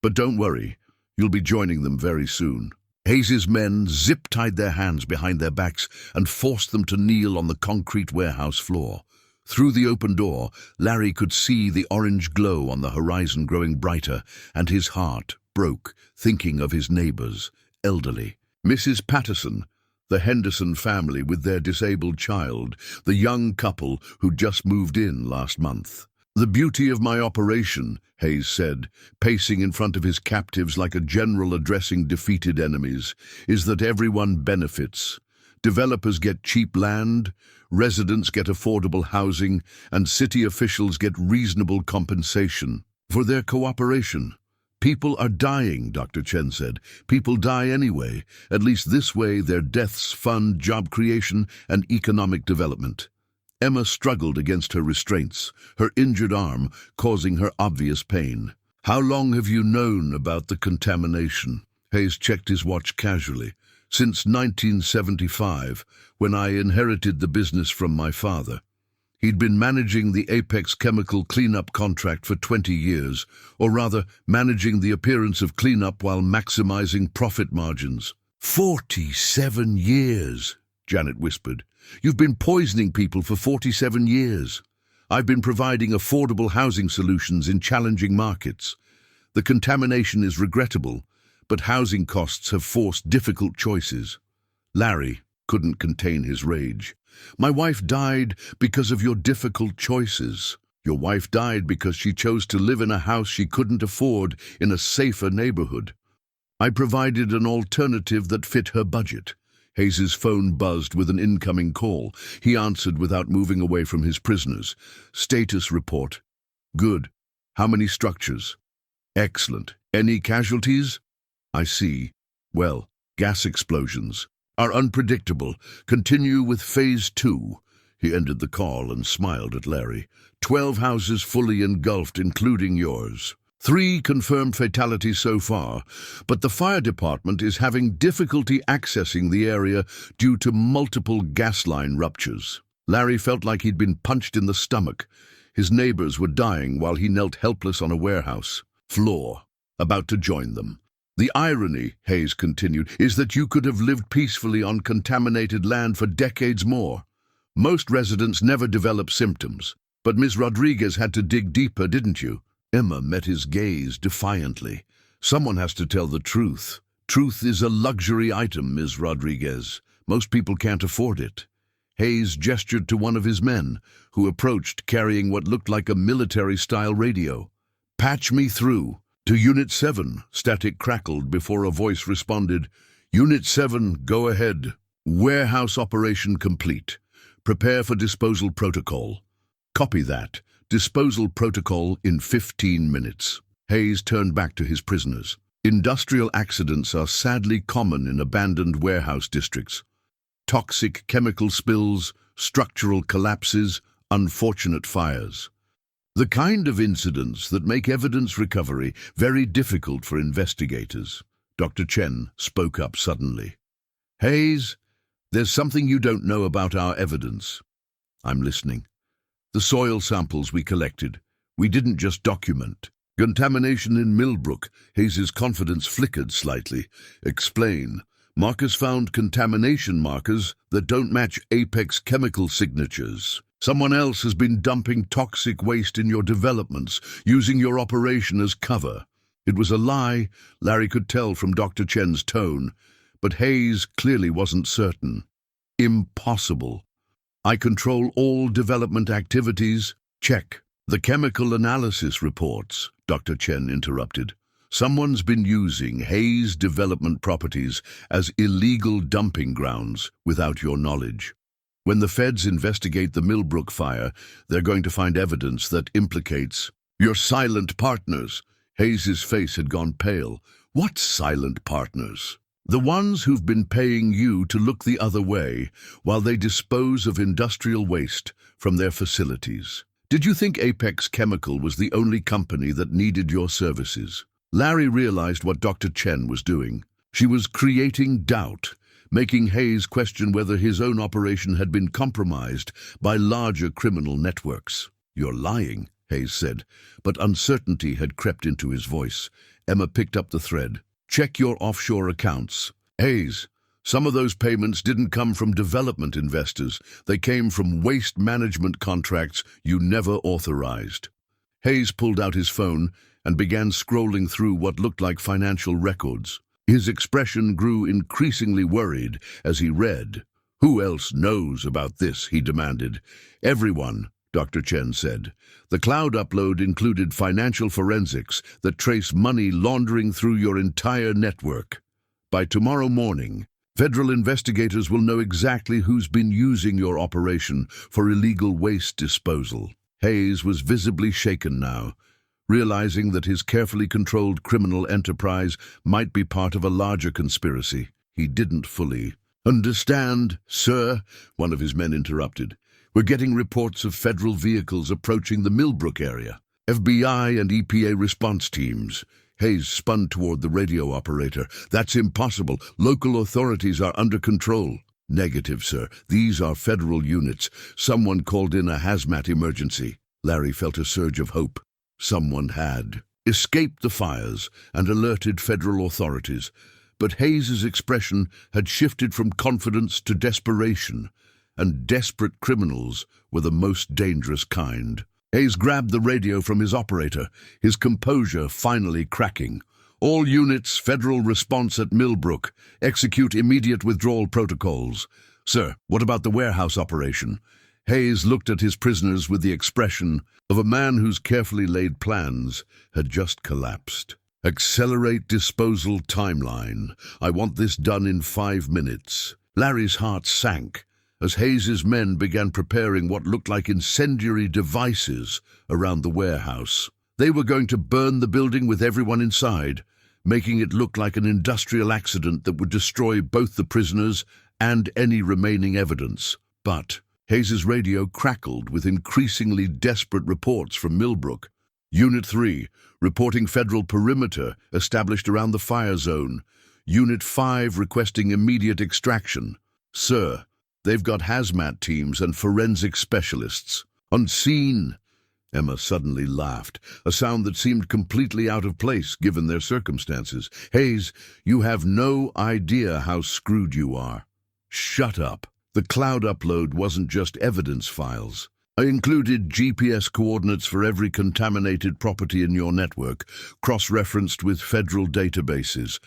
"But don't worry, you'll be joining them very soon." Hayes's men zip-tied their hands behind their backs and forced them to kneel on the concrete warehouse floor. Through the open door, Larry could see the orange glow on the horizon growing brighter, and his heart broke, thinking of his neighbors, elderly. Mrs. Patterson, the Henderson family with their disabled child, the young couple who'd just moved in last month. "The beauty of my operation," Hayes said, pacing in front of his captives like a general addressing defeated enemies, "is that everyone benefits. Developers get cheap land, residents get affordable housing, and city officials get reasonable compensation for their cooperation. People are dying," Dr. Chen said. "People die anyway. At least this way their deaths fund job creation and economic development." Emma struggled against her restraints, her injured arm causing her obvious pain. "How long have you known about the contamination?" Hayes checked his watch casually. "Since 1975, when I inherited the business from my father. He'd been managing the Apex chemical cleanup contract for 20 years, or rather, managing the appearance of cleanup while maximizing profit margins." 47 years, Janet whispered. "You've been poisoning people for 47 years. I've been providing affordable housing solutions in challenging markets. The contamination is regrettable, but housing costs have forced difficult choices." Larry couldn't contain his rage. "My wife died because of your difficult choices. Your wife died because she chose to live in a house she couldn't afford in a safer neighborhood. I provided an alternative that fit her budget." Hayes's phone buzzed with an incoming call. He answered without moving away from his prisoners. "Status report." "Good. How many structures?" "Excellent. Any casualties?" "I see. Well, gas explosions are unpredictable. Continue with phase 2. He ended the call and smiled at Larry. 12 houses fully engulfed, including yours. 3 confirmed fatalities so far, but the fire department is having difficulty accessing the area due to multiple gas line ruptures. Larry felt like he'd been punched in the stomach. His neighbors were dying while he knelt helpless on a warehouse floor, about to join them. "The irony," Hayes continued, "is that you could have lived peacefully on contaminated land for decades more. Most residents never develop symptoms, but Ms. Rodriguez had to dig deeper, didn't you?" Emma met his gaze defiantly. "Someone has to tell the truth. Truth is a luxury item, Ms. Rodriguez. Most people can't afford it." Hayes gestured to one of his men, who approached carrying what looked like a military-style radio. "Patch me through." "To Unit 7, static crackled before a voice responded. "Unit 7, go ahead. Warehouse operation complete. Prepare for disposal protocol." "Copy that. Disposal protocol in 15 minutes. Hayes turned back to his prisoners. "Industrial accidents are sadly common in abandoned warehouse districts. Toxic chemical spills, structural collapses, unfortunate fires. The kind of incidents that make evidence recovery very difficult for investigators." Dr. Chen spoke up suddenly. "Hayes, there's something you don't know about our evidence." "I'm listening." "The soil samples we collected. We didn't just document. Contamination in Millbrook." Hayes's confidence flickered slightly. "Explain." "Markers found contamination markers that don't match Apex chemical signatures. Someone else has been dumping toxic waste in your developments, using your operation as cover." It was a lie, Larry could tell from Dr. Chen's tone, but Hayes clearly wasn't certain. "Impossible. I control all development activities." "Check. The chemical analysis reports," Dr. Chen interrupted. "Someone's been using Hayes development properties as illegal dumping grounds without your knowledge. When the feds investigate the Millbrook fire, they're going to find evidence that implicates your silent partners." Hayes's face had gone pale. "What silent partners?" "The ones who've been paying you to look the other way while they dispose of industrial waste from their facilities. Did you think Apex Chemical was the only company that needed your services?" Larry realized what Dr. Chen was doing. She was creating doubt, making Hayes question whether his own operation had been compromised by larger criminal networks. "You're lying," Hayes said, but uncertainty had crept into his voice. Emma picked up the thread. "Check your offshore accounts." "Hayes, some of those payments didn't come from development investors. They came from waste management contracts you never authorized." Hayes pulled out his phone and began scrolling through what looked like financial records. His expression grew increasingly worried as he read. "Who else knows about this?" he demanded. "Everyone," Dr. Chen said. "The cloud upload included financial forensics that trace money laundering through your entire network. By tomorrow morning, federal investigators will know exactly who's been using your operation for illegal waste disposal." Hayes was visibly shaken now, realizing that his carefully controlled criminal enterprise might be part of a larger conspiracy. He didn't fully understand. "Sir," one of his men interrupted, "we're getting reports of federal vehicles approaching the Millbrook area. FBI and EPA response teams." Hayes spun toward the radio operator. "That's impossible. Local authorities are under control." "Negative, sir. These are federal units. Someone called in a hazmat emergency." Larry felt a surge of hope. Someone had escaped the fires and alerted federal authorities, but Hayes's expression had shifted from confidence to desperation, and desperate criminals were the most dangerous kind. Hayes grabbed the radio from his operator, his composure finally cracking. "All units, federal response at Millbrook. Execute immediate withdrawal protocols." "Sir, what about the warehouse operation?" Hayes looked at his prisoners with the expression of a man whose carefully laid plans had just collapsed. "Accelerate disposal timeline. I want this done in 5 minutes." Larry's heart sank as Hayes's men began preparing what looked like incendiary devices around the warehouse. They were going to burn the building with everyone inside, making it look like an industrial accident that would destroy both the prisoners and any remaining evidence. But Hayes's radio crackled with increasingly desperate reports from Millbrook. "Unit 3, reporting federal perimeter established around the fire zone. Unit 5 requesting immediate extraction." "Sir, they've got hazmat teams and forensic specialists on scene." Emma suddenly laughed, a sound that seemed completely out of place given their circumstances. "Hayes, you have no idea how screwed you are." "Shut up. The cloud upload wasn't just evidence files. I included GPS coordinates for every contaminated property in your network, cross-referenced with federal databases.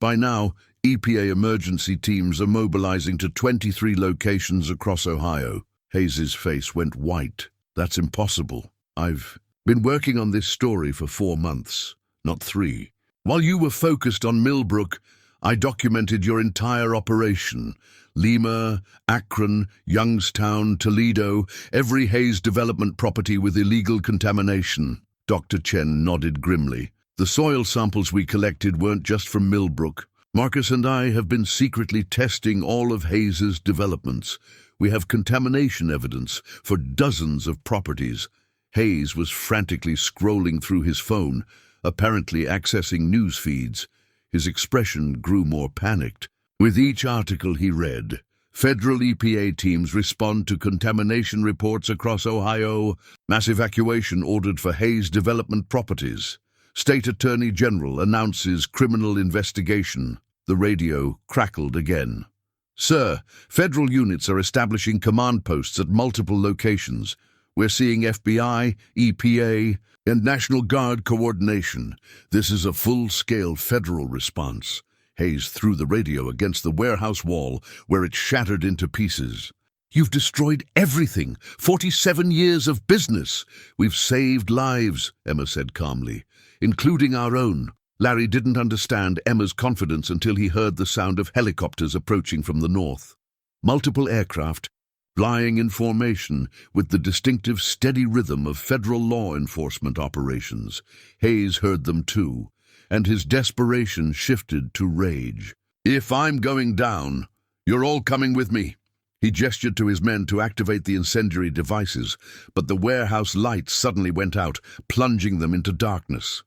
By now, EPA emergency teams are mobilizing to 23 locations across Ohio." Hayes's face went white. "That's impossible. I've been working on this story for 4 months, not 3. While you were focused on Millbrook, I documented your entire operation. Lima, Akron, Youngstown, Toledo, every Hayes development property with illegal contamination." Dr. Chen nodded grimly. "The soil samples we collected weren't just from Millbrook. Marcus and I have been secretly testing all of Hayes's developments. We have contamination evidence for dozens of properties." Hayes was frantically scrolling through his phone, apparently accessing news feeds. His expression grew more panicked. With each article he read, "Federal EPA teams respond to contamination reports across Ohio. Mass evacuation ordered for Hayes development properties. State Attorney General announces criminal investigation." The radio crackled again. "Sir, federal units are establishing command posts at multiple locations. We're seeing FBI, EPA, and National Guard coordination. This is a full-scale federal response." Hayes threw the radio against the warehouse wall, where it shattered into pieces. "You've destroyed everything. 47 years of business." "We've saved lives," Emma said calmly, "including our own." Larry didn't understand Emma's confidence until he heard the sound of helicopters approaching from the north. Multiple aircraft, flying in formation with the distinctive steady rhythm of federal law enforcement operations. Hayes heard them too, and his desperation shifted to rage. "If I'm going down, you're all coming with me." He gestured to his men to activate the incendiary devices, but the warehouse lights suddenly went out, plunging them into darkness.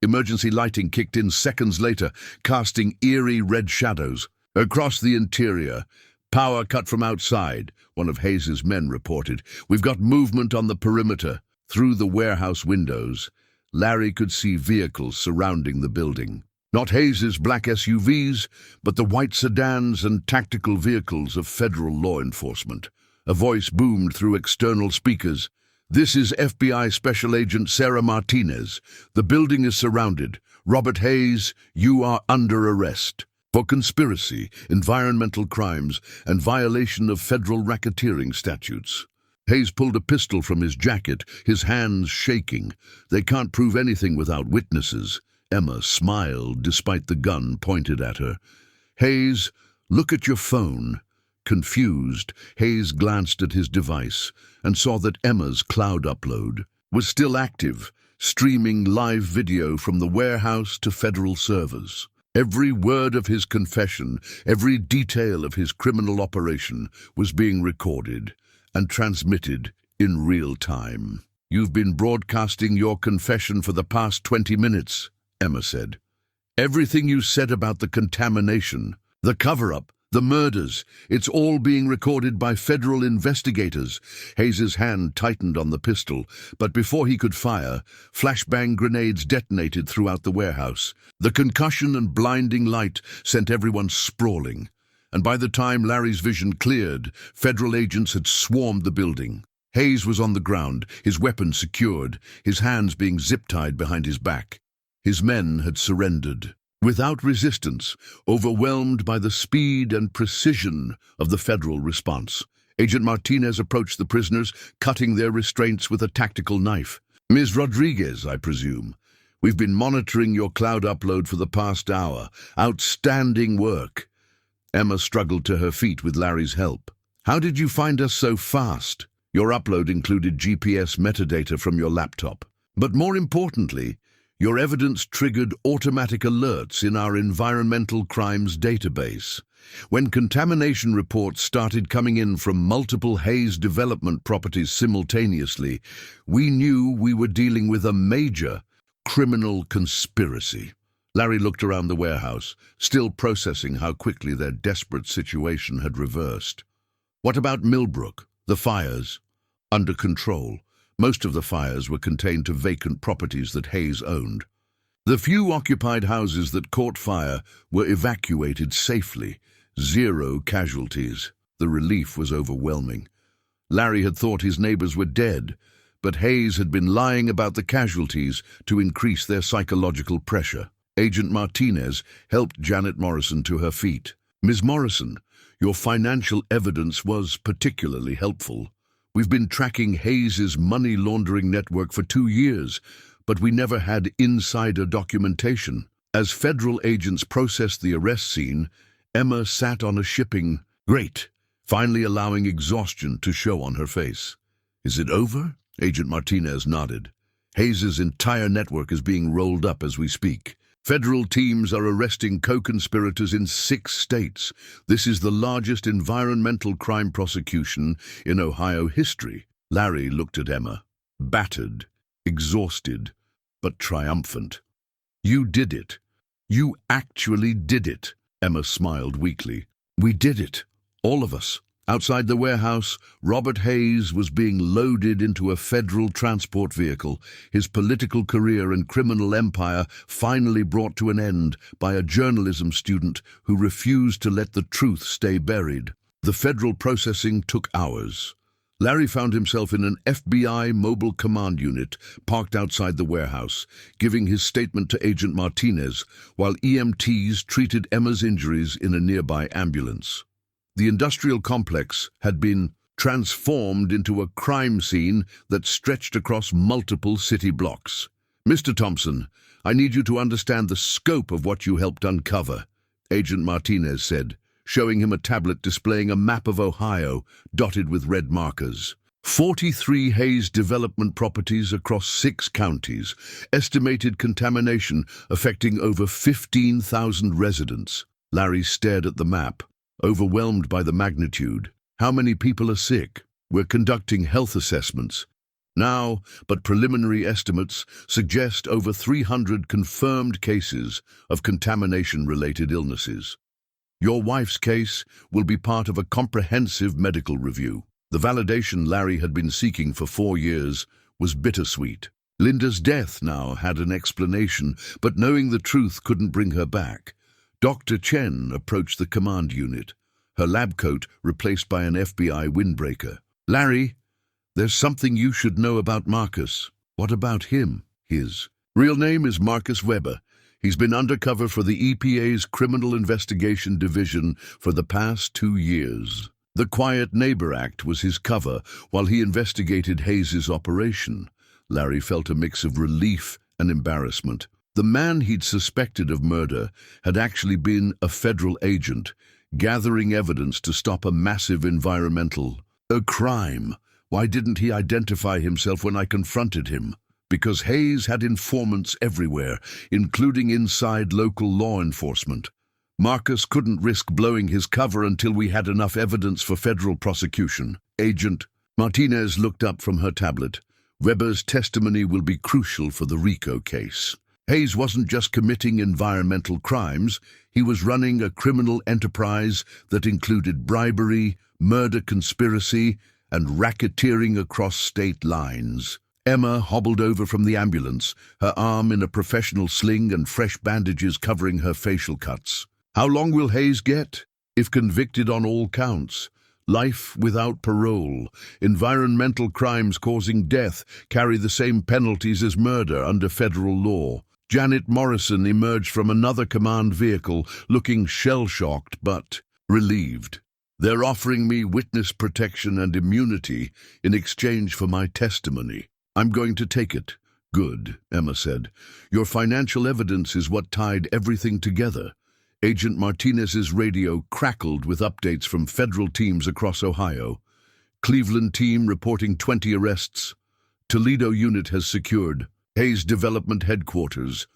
Emergency lighting kicked in seconds later, casting eerie red shadows. Across the interior, power cut from outside, one of Hayes's men reported. We've got movement on the perimeter. Through the warehouse windows, Larry could see vehicles surrounding the building. Not Hayes's black SUVs, but the white sedans and tactical vehicles of federal law enforcement. A voice boomed through external speakers. "This is FBI Special Agent Sarah Martinez. The building is surrounded. Robert Hayes, you are under arrest for conspiracy, environmental crimes, and violation of federal racketeering statutes." Hayes pulled a pistol from his jacket, his hands shaking. "They can't prove anything without witnesses." Emma smiled despite the gun pointed at her. "Hayes, look at your phone." Confused, Hayes glanced at his device and saw that Emma's cloud upload was still active, streaming live video from the warehouse to federal servers. Every word of his confession, every detail of his criminal operation was being recorded and transmitted in real time. "You've been broadcasting your confession for the past 20 minutes, Emma said. "Everything you said about the contamination, the cover-up, the murders, it's all being recorded by federal investigators." Hayes's hand tightened on the pistol, but before he could fire, flashbang grenades detonated throughout the warehouse. The concussion and blinding light sent everyone sprawling, and by the time Larry's vision cleared, federal agents had swarmed the building. Hayes was on the ground, his weapon secured, his hands being zip-tied behind his back. His men had surrendered, without resistance, overwhelmed by the speed and precision of the federal response. Agent Martinez approached the prisoners, cutting their restraints with a tactical knife. "Ms. Rodriguez, I presume. We've been monitoring your cloud upload for the past hour. Outstanding work." Emma struggled to her feet with Larry's help. "How did you find us so fast?" "Your upload included GPS metadata from your laptop. But more importantly, your evidence triggered automatic alerts in our environmental crimes database. When contamination reports started coming in from multiple Hayes development properties simultaneously, we knew we were dealing with a major criminal conspiracy." Larry looked around the warehouse, still processing how quickly their desperate situation had reversed. "What about Millbrook? The fires?" "Under control. Most of the fires were contained to vacant properties that Hayes owned. The few occupied houses that caught fire were evacuated safely. 0 casualties. The relief was overwhelming. Larry had thought his neighbors were dead, but Hayes had been lying about the casualties to increase their psychological pressure. Agent Martinez helped Janet Morrison to her feet. "Ms. Morrison, your financial evidence was particularly helpful. We've been tracking Hayes's money laundering network for 2 years, but we never had insider documentation." As federal agents processed the arrest scene, Emma sat on a shipping grate, finally allowing exhaustion to show on her face. "Is it over?" Agent Martinez nodded. "Hayes's entire network is being rolled up as we speak. Federal teams are arresting co-conspirators in 6 states. This is the largest environmental crime prosecution in Ohio history." Larry looked at Emma, battered, exhausted, but triumphant. "You did it. You actually did it." Emma smiled weakly. "We did it. All of us." Outside the warehouse, Robert Hayes was being loaded into a federal transport vehicle, his political career and criminal empire finally brought to an end by a journalism student who refused to let the truth stay buried. The federal processing took hours. Larry found himself in an FBI mobile command unit parked outside the warehouse, giving his statement to Agent Martinez, while EMTs treated Emma's injuries in a nearby ambulance. The industrial complex had been transformed into a crime scene that stretched across multiple city blocks. "Mr. Thompson, I need you to understand the scope of what you helped uncover," Agent Martinez said, showing him a tablet displaying a map of Ohio dotted with red markers. 43 Hayes development properties across 6 counties, estimated contamination affecting over 15,000 residents. Larry stared at the map, overwhelmed by the magnitude. "How many people are sick?" "We're conducting health assessments." now, but preliminary estimates suggest over 300 confirmed cases of contamination-related illnesses. Your wife's case will be part of a comprehensive medical review. The validation Larry had been seeking for 4 years was bittersweet. Linda's death now had an explanation, but knowing the truth couldn't bring her back. Dr. Chen approached the command unit, her lab coat replaced by an FBI windbreaker. "Larry, there's something you should know about Marcus." "What about him?" "His real name is Marcus Weber. He's been undercover for the EPA's Criminal Investigation Division for the past 2 years. The Quiet Neighbor Act was his cover while he investigated Hayes's operation." Larry felt a mix of relief and embarrassment. The man he'd suspected of murder had actually been a federal agent, gathering evidence to stop a massive environmental crime. Why didn't he identify himself when I confronted him? Because Hayes had informants everywhere, including inside local law enforcement. Marcus couldn't risk blowing his cover until we had enough evidence for federal prosecution. Agent Martinez looked up from her tablet. "Weber's testimony will be crucial for the RICO case. Hayes wasn't just committing environmental crimes, he was running a criminal enterprise that included bribery, murder conspiracy, and racketeering across state lines." Emma hobbled over from the ambulance, her arm in a professional sling and fresh bandages covering her facial cuts. "How long will Hayes get? If convicted on all counts, life without parole. Environmental crimes causing death carry the same penalties as murder under federal law." Janet Morrison emerged from another command vehicle, looking shell-shocked but relieved. "They're offering me witness protection and immunity in exchange for my testimony. I'm going to take it." "Good," Emma said. "Your financial evidence is what tied everything together." Agent Martinez's radio crackled with updates from federal teams across Ohio. Cleveland team reporting 20 arrests. Toledo unit has secured Hayes Development Headquarters.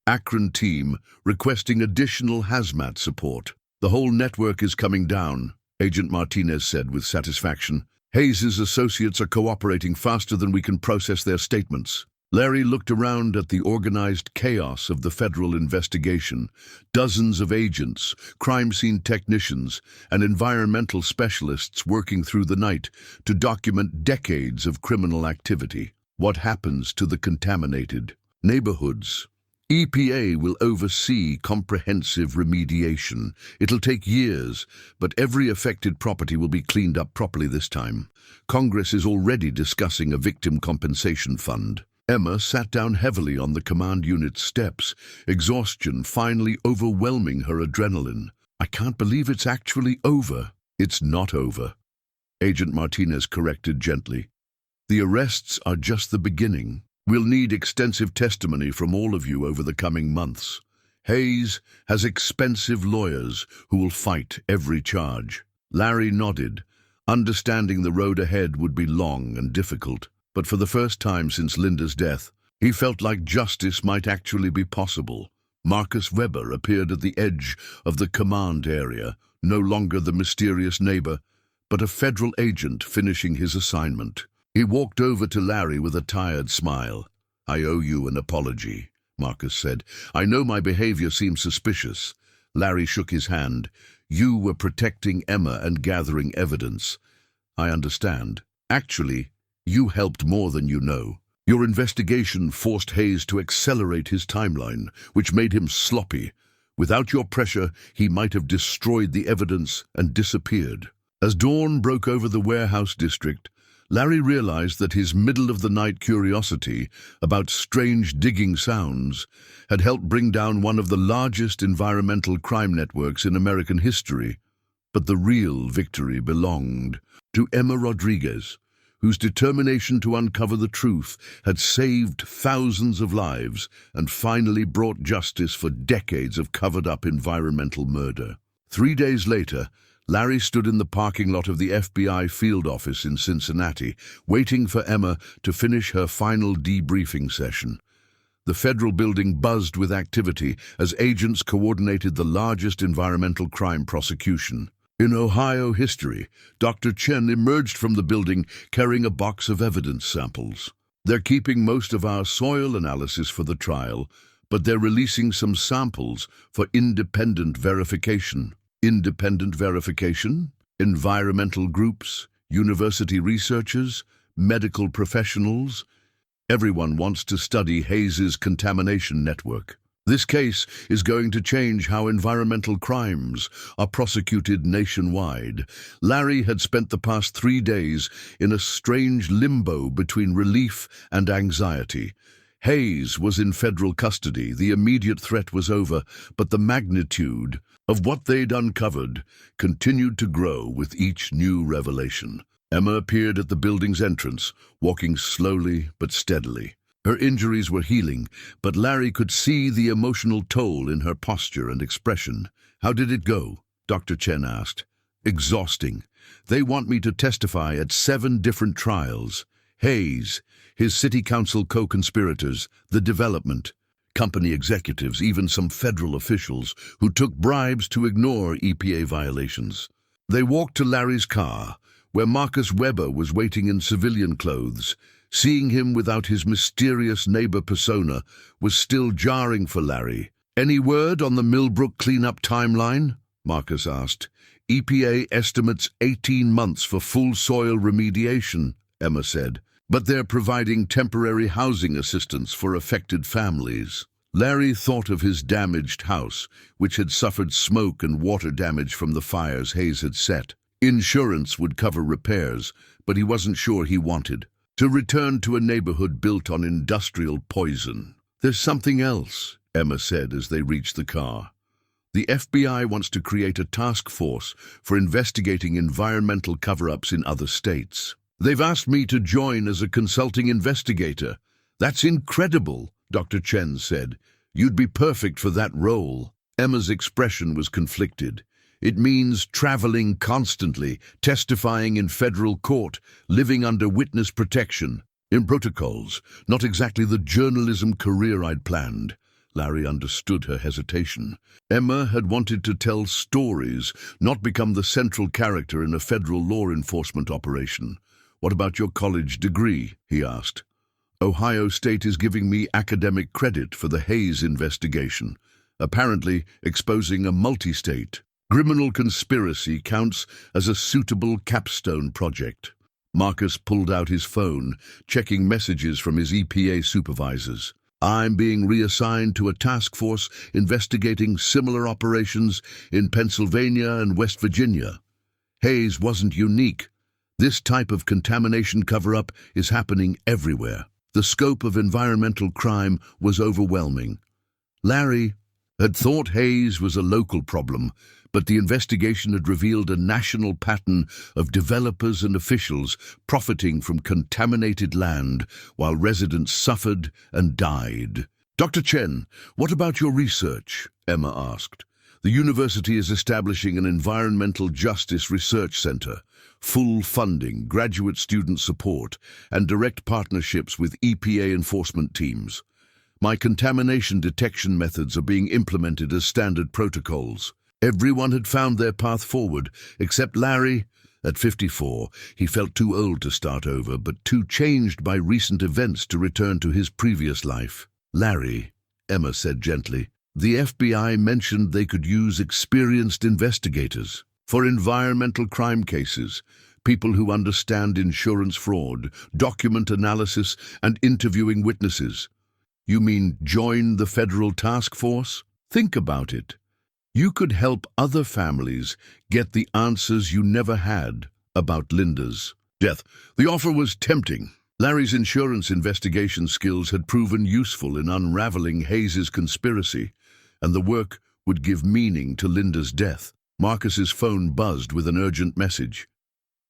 Akron team requesting additional hazmat support. "The whole network is coming down," Agent Martinez said with satisfaction. "Hayes's associates are cooperating faster than we can process their statements." Larry looked around at the organized chaos of the federal investigation. Dozens of agents, crime scene technicians, and environmental specialists working through the night to document decades of criminal activity. What happens to the contaminated neighborhoods? EPA will oversee comprehensive remediation. It'll take years, but every affected property will be cleaned up properly this time. Congress is already discussing a victim compensation fund. Emma sat down heavily on the command unit's steps, exhaustion finally overwhelming her adrenaline. "I can't believe it's actually over." "It's not over," Agent Martinez corrected gently. "The arrests are just the beginning. We'll need extensive testimony from all of you over the coming months. Hayes has expensive lawyers who will fight every charge." Larry nodded, understanding the road ahead would be long and difficult. But for the first time since Linda's death, he felt like justice might actually be possible. Marcus Weber appeared at the edge of the command area, no longer the mysterious neighbor, but a federal agent finishing his assignment. He walked over to Larry with a tired smile. "I owe you an apology," Marcus said. "I know my behavior seems suspicious." Larry shook his hand. "You were protecting Emma and gathering evidence. I understand. Actually, you helped more than you know. Your investigation forced Hayes to accelerate his timeline, which made him sloppy. Without your pressure, he might have destroyed the evidence and disappeared." As dawn broke over the warehouse district, Larry realized that his middle-of-the-night curiosity about strange digging sounds had helped bring down one of the largest environmental crime networks in American history. But the real victory belonged to Emma Rodriguez, whose determination to uncover the truth had saved thousands of lives and finally brought justice for decades of covered-up environmental murder. 3 days later, Larry stood in the parking lot of the FBI field office in Cincinnati, waiting for Emma to finish her final debriefing session. The federal building buzzed with activity as agents coordinated the largest environmental crime prosecution. In Ohio history, Dr. Chen emerged from the building carrying a box of evidence samples. They're keeping most of our soil analysis for the trial, but they're releasing some samples for independent verification. Independent verification? Environmental groups, university researchers, medical professionals. Everyone wants to study Hayes's contamination network. This case is going to change how environmental crimes are prosecuted nationwide. Larry had spent the past 3 days in a strange limbo between relief and anxiety. Hayes was in federal custody. The immediate threat was over, but the magnitude of what they'd uncovered continued to grow with each new revelation. Emma appeared at the building's entrance, walking slowly but steadily. Her injuries were healing, but Larry could see the emotional toll in her posture and expression. "How did it go?" Dr. Chen asked. "Exhausting. They want me to testify at 7 different trials. Hayes, his city council co-conspirators, the development, company executives, even some federal officials who took bribes to ignore EPA violations." They walked to Larry's car, where Marcus Weber was waiting in civilian clothes. Seeing him without his mysterious neighbor persona was still jarring for Larry. "Any word on the Millbrook cleanup timeline?" Marcus asked. "EPA estimates 18 months for full soil remediation," Emma said, "but they're providing temporary housing assistance for affected families." Larry thought of his damaged house, which had suffered smoke and water damage from the fires Hayes had set. Insurance would cover repairs, but he wasn't sure he wanted to return to a neighborhood built on industrial poison. "There's something else," Emma said as they reached the car. "The FBI wants to create a task force for investigating environmental cover-ups in other states. They've asked me to join as a consulting investigator." "That's incredible," Dr. Chen said. "You'd be perfect for that role." Emma's expression was conflicted. "It means traveling constantly, testifying in federal court, living under witness protection. In protocols, not exactly the journalism career I'd planned." Larry understood her hesitation. Emma had wanted to tell stories, not become the central character in a federal law enforcement operation. "What about your college degree?" he asked. "Ohio State is giving me academic credit for the Hayes investigation, apparently exposing a multi-state criminal conspiracy counts as a suitable capstone project." Marcus pulled out his phone, checking messages from his EPA supervisors. "I'm being reassigned to a task force investigating similar operations in Pennsylvania and West Virginia. Hayes wasn't unique. This type of contamination cover-up is happening everywhere." The scope of environmental crime was overwhelming. Larry had thought Hayes was a local problem, but the investigation had revealed a national pattern of developers and officials profiting from contaminated land while residents suffered and died. "Dr. Chen, what about your research?" Emma asked. "The university is establishing an environmental justice research center, full funding, graduate student support, and direct partnerships with EPA enforcement teams. My contamination detection methods are being implemented as standard protocols." Everyone had found their path forward, except Larry. At 54, he felt too old to start over, but too changed by recent events to return to his previous life. "Larry," Emma said gently, "the FBI mentioned they could use experienced investigators for environmental crime cases, people who understand insurance fraud, document analysis, and interviewing witnesses. You mean join the federal task force? Think about it. You could help other families get the answers you never had about Linda's death." The offer was tempting. Larry's insurance investigation skills had proven useful in unraveling Hayes's conspiracy, and the work would give meaning to Linda's death. Marcus's phone buzzed with an urgent message.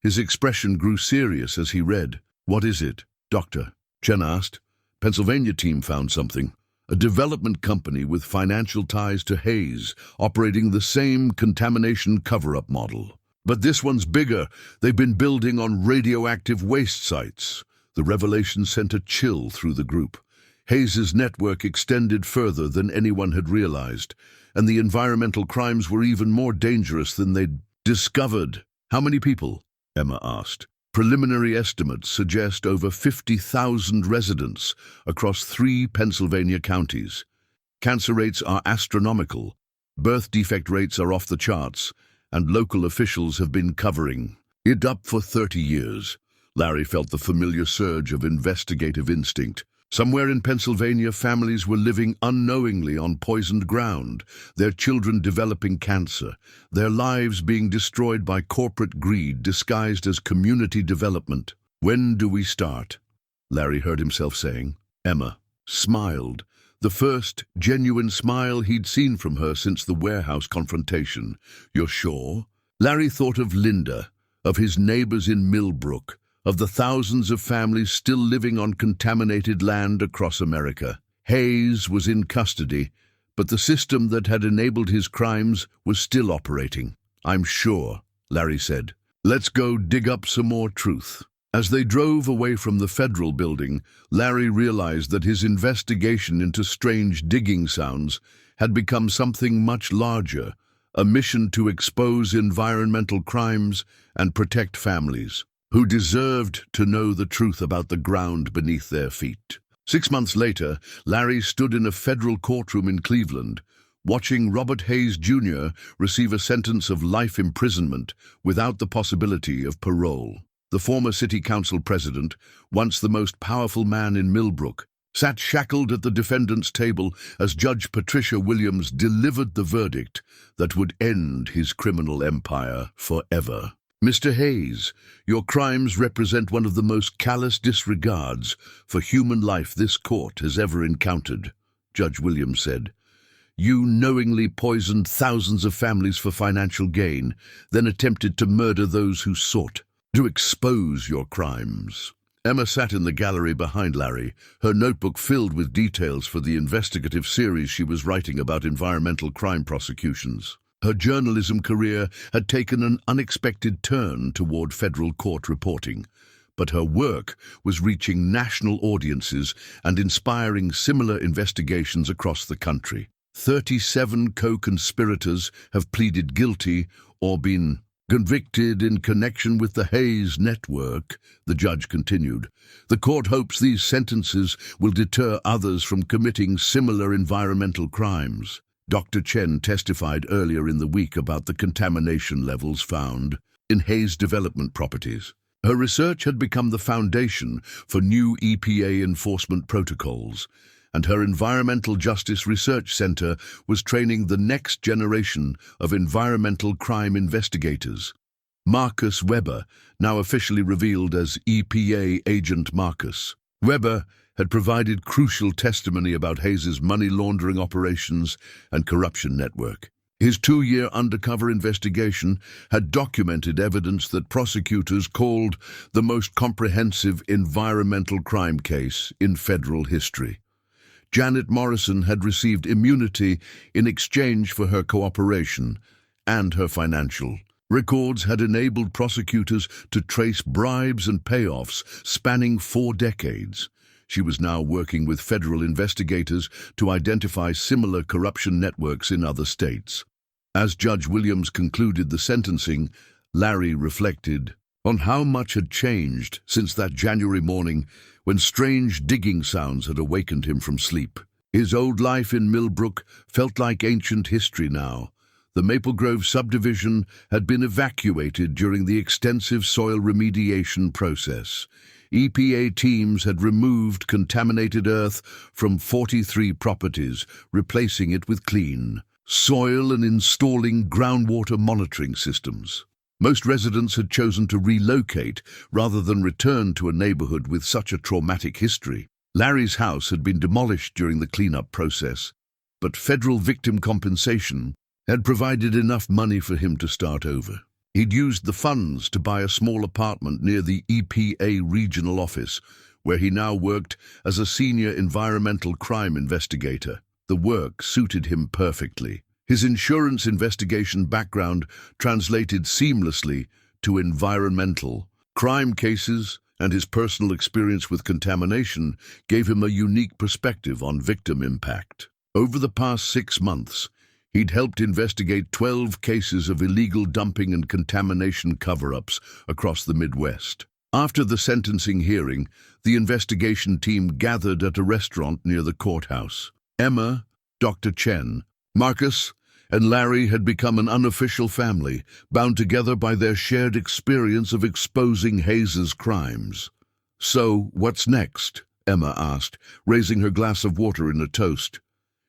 His expression grew serious as he read. "What is it, Doctor?" Chen asked. "Pennsylvania team found something. A development company with financial ties to Hayes, operating the same contamination cover-up model. But this one's bigger. They've been building on radioactive waste sites." The revelation sent a chill through the group. Hayes's network extended further than anyone had realized, and the environmental crimes were even more dangerous than they'd Discovered. How many people? Emma asked. Preliminary estimates suggest over 50,000 residents across 3 Pennsylvania counties. Cancer rates are astronomical, birth defect rates are off the charts, and local officials have been covering it up for 30 years. Larry felt the familiar surge of investigative instinct. Somewhere in Pennsylvania, families were living unknowingly on poisoned ground, their children developing cancer, their lives being destroyed by corporate greed disguised as community development. When do we start? Larry heard himself saying. Emma smiled, the first genuine smile he'd seen from her since the warehouse confrontation. You're sure? Larry thought of Linda, of his neighbors in Millbrook, of the thousands of families still living on contaminated land across America. Hayes was in custody, but the system that had enabled his crimes was still operating. I'm sure, Larry said. Let's go dig up some more truth. As they drove away from the federal building, Larry realized that his investigation into strange digging sounds had become something much larger, a mission to expose environmental crimes and protect families who deserved to know the truth about the ground beneath their feet. 6 months later, Larry stood in a federal courtroom in Cleveland, watching Robert Hayes Jr. receive a sentence of life imprisonment without the possibility of parole. The former city council president, once the most powerful man in Millbrook, sat shackled at the defendant's table as Judge Patricia Williams delivered the verdict that would end his criminal empire forever. Mr. Hayes, your crimes represent one of the most callous disregards for human life this court has ever encountered, Judge Williams said. You knowingly poisoned thousands of families for financial gain, then attempted to murder those who sought to expose your crimes. Emma sat in the gallery behind Larry, her notebook filled with details for the investigative series she was writing about environmental crime prosecutions. Her journalism career had taken an unexpected turn toward federal court reporting, but her work was reaching national audiences and inspiring similar investigations across the country. 37 co-conspirators have pleaded guilty or been convicted in connection with the Hayes network, the judge continued. The court hopes these sentences will deter others from committing similar environmental crimes. Dr. Chen testified earlier in the week about the contamination levels found in Hayes development properties. Her research had become the foundation for new EPA enforcement protocols, and her Environmental Justice Research Center was training the next generation of environmental crime investigators. Marcus Weber, now officially revealed as EPA Agent Marcus. Weber had provided crucial testimony about Hayes' money laundering operations and corruption network. His 2-year undercover investigation had documented evidence that prosecutors called the most comprehensive environmental crime case in federal history. Janet Morrison had received immunity in exchange for her cooperation, and her financial records had enabled prosecutors to trace bribes and payoffs spanning 4 decades. She was now working with federal investigators to identify similar corruption networks in other states. As Judge Williams concluded the sentencing, Larry reflected on how much had changed since that January morning when strange digging sounds had awakened him from sleep. His old life in Millbrook felt like ancient history now. The Maple Grove subdivision had been evacuated during the extensive soil remediation process. EPA teams had removed contaminated earth from 43 properties, replacing it with clean soil and installing groundwater monitoring systems. Most residents had chosen to relocate rather than return to a neighborhood with such a traumatic history. Larry's house had been demolished during the cleanup process, but federal victim compensation had provided enough money for him to start over. He'd used the funds to buy a small apartment near the EPA regional office, where he now worked as a senior environmental crime investigator. The work suited him perfectly. His insurance investigation background translated seamlessly to environmental crime cases, and his personal experience with contamination gave him a unique perspective on victim impact. Over the past 6 months, He'd helped investigate 12 cases of illegal dumping and contamination cover-ups across the Midwest. After the sentencing hearing, the investigation team gathered at a restaurant near the courthouse. Emma, Dr. Chen, Marcus, and Larry had become an unofficial family, bound together by their shared experience of exposing Hayes's crimes. "So, what's next?" Emma asked, raising her glass of water in a toast.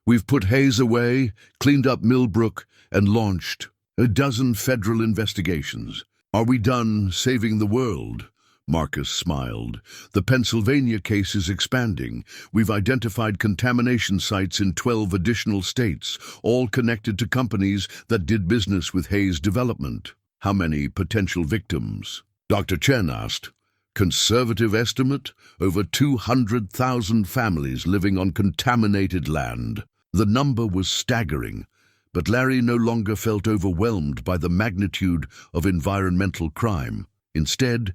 "We've put Hayes away, cleaned up Millbrook, and launched a dozen federal investigations. Are we done saving the world?" Marcus smiled. "The Pennsylvania case is expanding. We've identified contamination sites in 12 additional states, all connected to companies that did business with Hayes Development." "How many potential victims?" Dr. Chen asked. "Conservative estimate, over 200,000 families living on contaminated land." The number was staggering, but Larry no longer felt overwhelmed by the magnitude of environmental crime. Instead,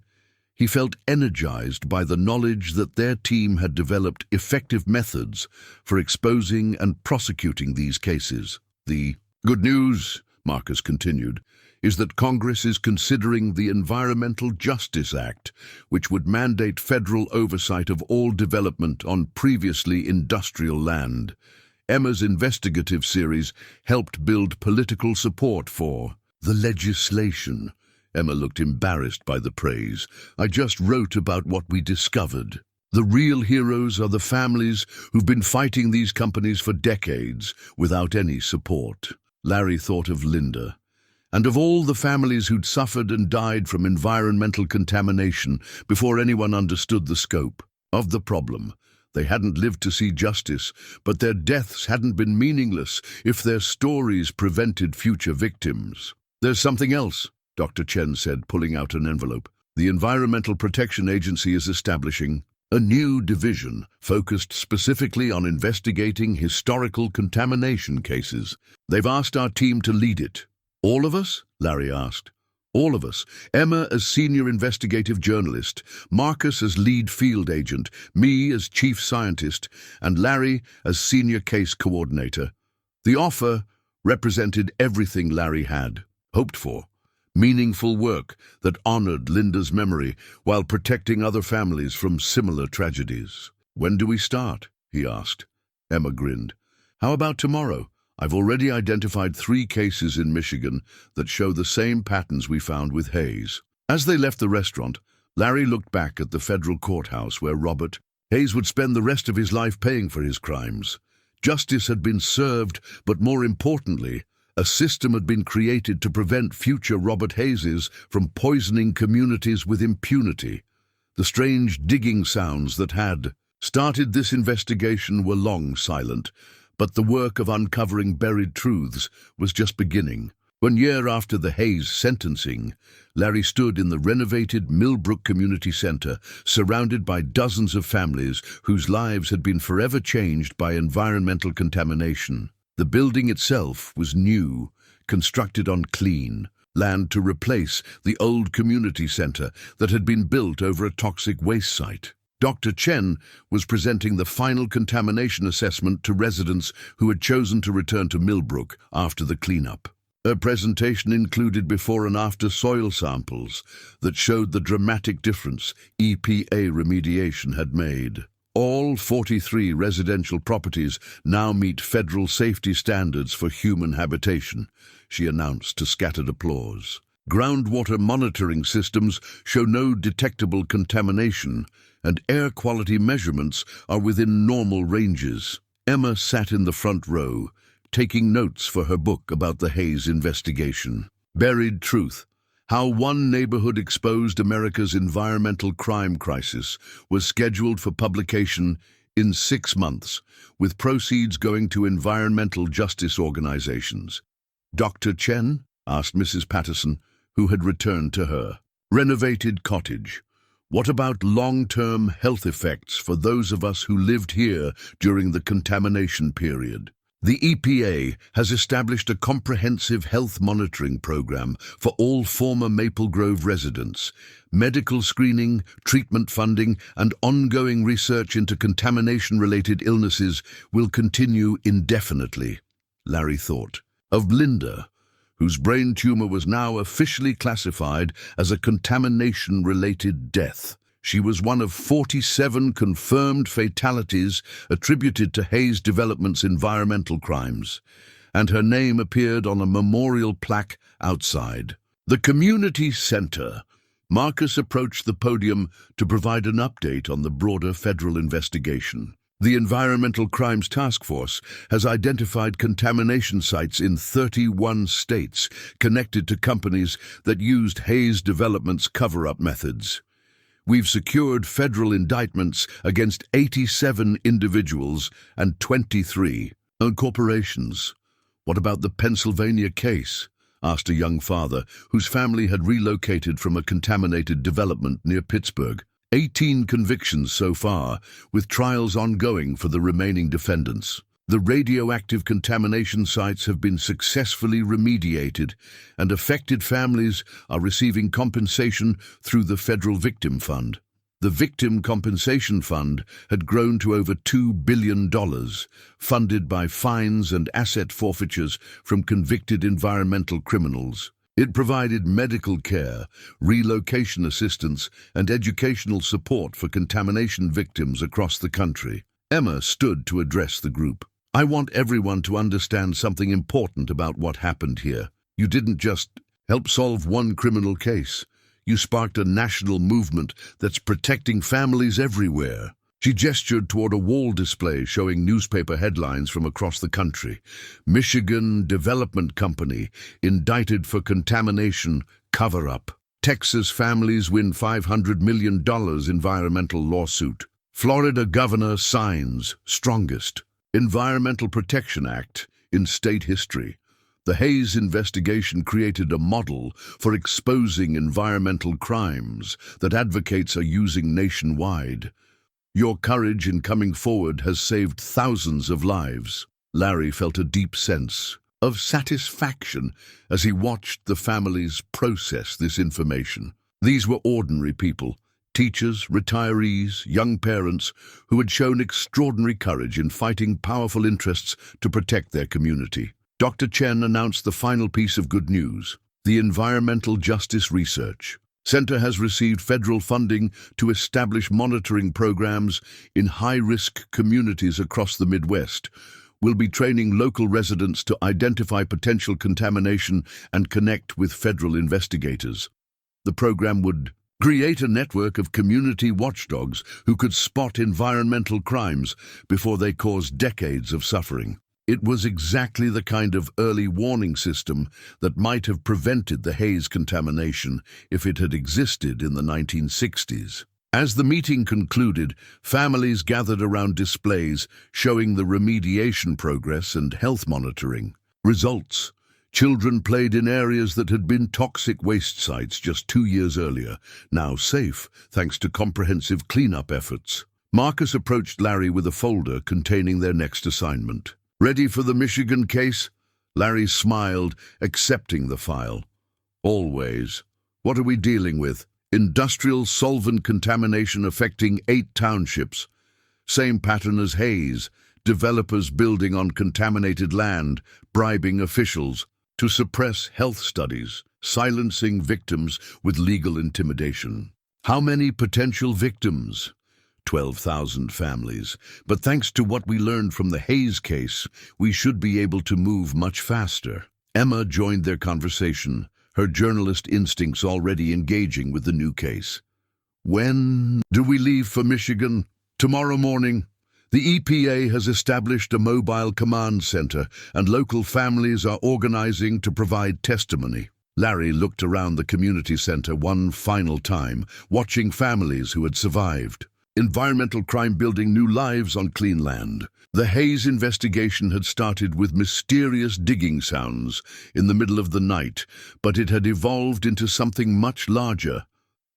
he felt energized by the knowledge that their team had developed effective methods for exposing and prosecuting these cases. "The good news," Marcus continued, "is that Congress is considering the Environmental Justice Act, which would mandate federal oversight of all development on previously industrial land." Emma's investigative series helped build political support for the legislation. Emma looked embarrassed by the praise. "I just wrote about what we discovered. The real heroes are the families who've been fighting these companies for decades without any support." Larry thought of Linda, and of all the families who'd suffered and died from environmental contamination before anyone understood the scope of the problem. They hadn't lived to see justice, but their deaths hadn't been meaningless if their stories prevented future victims. "There's something else," Dr. Chen said, pulling out an envelope. "The Environmental Protection Agency is establishing a new division focused specifically on investigating historical contamination cases. They've asked our team to lead it." "All of us?" Larry asked. "All of us. Emma as senior investigative journalist, Marcus as lead field agent, me as chief scientist, and Larry as senior case coordinator." The offer represented everything Larry had hoped for. Meaningful work that honored Linda's memory while protecting other families from similar tragedies. "When do we start?" he asked. Emma grinned. "How about tomorrow? I've already identified 3 cases in Michigan that show the same patterns we found with Hayes." As they left the restaurant, Larry looked back at the federal courthouse where Robert Hayes would spend the rest of his life paying for his crimes. Justice had been served, but more importantly, a system had been created to prevent future Robert Hayeses from poisoning communities with impunity. The strange digging sounds that had started this investigation were long silent, but the work of uncovering buried truths was just beginning. 1 year after the Hayes sentencing, Larry stood in the renovated Millbrook Community Center, surrounded by dozens of families whose lives had been forever changed by environmental contamination. The building itself was new, constructed on clean land to replace the old community center that had been built over a toxic waste site. Dr. Chen was presenting the final contamination assessment to residents who had chosen to return to Millbrook after the cleanup. Her presentation included before and after soil samples that showed the dramatic difference EPA remediation had made. All 43 residential properties now meet federal safety standards for human habitation, she announced to scattered applause. Groundwater monitoring systems show no detectable contamination, and air quality measurements are within normal ranges. Emma sat in the front row, taking notes for her book about the Hayes investigation. Buried Truth: How One Neighborhood Exposed America's Environmental Crime Crisis was scheduled for publication in 6 months, with proceeds going to environmental justice organizations. "Dr. Chen?" asked Mrs. Patterson, who had returned to her. "Renovated cottage. What about long-term health effects for those of us who lived here during the contamination period?" The EPA has established a comprehensive health monitoring program for all former Maple Grove residents. Medical screening, treatment funding, and ongoing research into contamination-related illnesses will continue indefinitely, Larry thought. of Linda, whose brain tumor was now officially classified as a contamination-related death. She was one of 47 confirmed fatalities attributed to Hayes Development's environmental crimes, and her name appeared on a memorial plaque outside the community center. Marcus approached the podium to provide an update on the broader federal investigation. The Environmental Crimes Task Force has identified contamination sites in 31 states connected to companies that used Hayes Development's cover-up methods. We've secured federal indictments against 87 individuals and 23 corporations. What about the Pennsylvania case? Asked a young father whose family had relocated from a contaminated development near Pittsburgh. 18 convictions so far, with trials ongoing for the remaining defendants. The radioactive contamination sites have been successfully remediated, and affected families are receiving compensation through the Federal Victim Fund. The Victim Compensation Fund had grown to over $2 billion, funded by fines and asset forfeitures from convicted environmental criminals. It provided medical care, relocation assistance, and educational support for contamination victims across the country. Emma stood to address the group. I want everyone to understand something important about what happened here. You didn't just help solve one criminal case. You sparked a national movement that's protecting families everywhere. She gestured toward a wall display showing newspaper headlines from across the country. Michigan Development Company indicted for contamination cover-up. Texas families win $500 million environmental lawsuit. Florida governor signs strongest Environmental Protection Act in state history. The Hayes investigation created a model for exposing environmental crimes that advocates are using nationwide. Your courage in coming forward has saved thousands of lives. Larry felt a deep sense of satisfaction as he watched the families process this information. These were ordinary people, teachers, retirees, young parents who had shown extraordinary courage in fighting powerful interests to protect their community. Dr. Chen announced the final piece of good news. The Environmental Justice Research Center has received federal funding to establish monitoring programs in high-risk communities across the Midwest. We'll be training local residents to identify potential contamination and connect with federal investigators. The program would create a network of community watchdogs who could spot environmental crimes before they cause decades of suffering. It was exactly the kind of early warning system that might have prevented the Hayes contamination if it had existed in the 1960s. As the meeting concluded, families gathered around displays showing the remediation progress and health monitoring. Results: children played in areas that had been toxic waste sites just 2 years earlier, now safe thanks to comprehensive cleanup efforts. Marcus approached Larry with a folder containing their next assignment. Ready for the Michigan case? Larry smiled, accepting the file. Always. What are we dealing with? Industrial solvent contamination affecting 8 townships. Same pattern as Hayes. Developers building on contaminated land, bribing officials to suppress health studies, silencing victims with legal intimidation. How many potential victims? 12,000 families. But thanks to what we learned from the Hayes case, we should be able to move much faster. Emma joined their conversation, her journalist instincts already engaging with the new case. When do we leave for Michigan? Tomorrow morning. The EPA has established a mobile command center, and local families are organizing to provide testimony. Larry looked around the community center one final time, watching families who had survived. Environmental crime building new lives on clean land. The Hayes investigation had started with mysterious digging sounds in the middle of the night, but it had evolved into something much larger.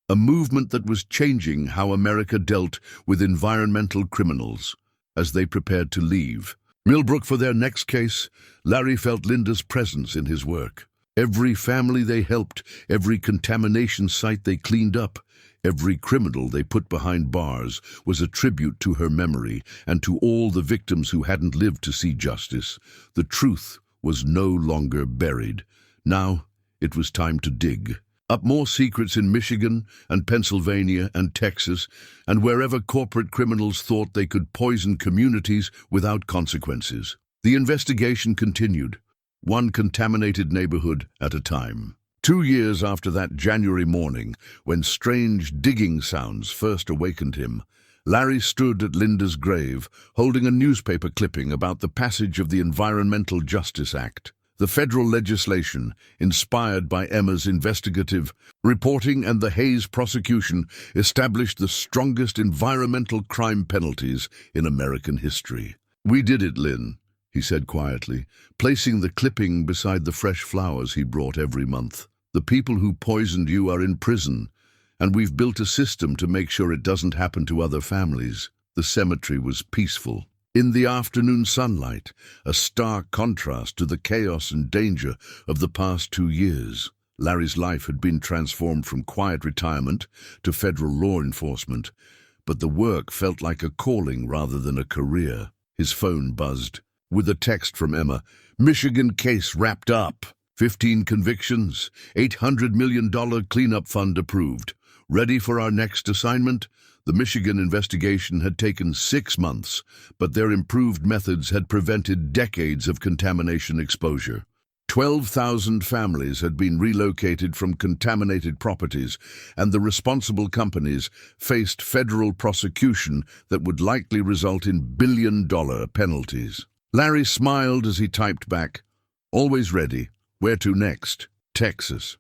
A movement that was changing how America dealt with environmental criminals as they prepared to leave. Millbrook for their next case, Larry felt Linda's presence in his work. Every family they helped, every contamination site they cleaned up, every criminal they put behind bars was a tribute to her memory and to all the victims who hadn't lived to see justice. The truth was no longer buried. Now it was time to dig up more secrets in Michigan and Pennsylvania and Texas, and wherever corporate criminals thought they could poison communities without consequences. The investigation continued, one contaminated neighborhood at a time. 2 years after that January morning, when strange digging sounds first awakened him, Larry stood at Linda's grave, holding a newspaper clipping about the passage of the Environmental Justice Act. The federal legislation, inspired by Emma's investigative reporting and the Hayes prosecution, established the strongest environmental crime penalties in American history. "We did it, Lynn," he said quietly, placing the clipping beside the fresh flowers he brought every month. "The people who poisoned you are in prison, and we've built a system to make sure it doesn't happen to other families." The cemetery was peaceful. In the afternoon sunlight, a stark contrast to the chaos and danger of the past 2 years. Larry's life had been transformed from quiet retirement to federal law enforcement, but the work felt like a calling rather than a career. His phone buzzed with a text from Emma. "Michigan case wrapped up. 15 convictions, $800 million cleanup fund approved. Ready for our next assignment?" The Michigan investigation had taken 6 months, but their improved methods had prevented decades of contamination exposure. 12,000 families had been relocated from contaminated properties, and the responsible companies faced federal prosecution that would likely result in billion-dollar penalties. Larry smiled as he typed back, "Always ready. Where to next?" "Texas.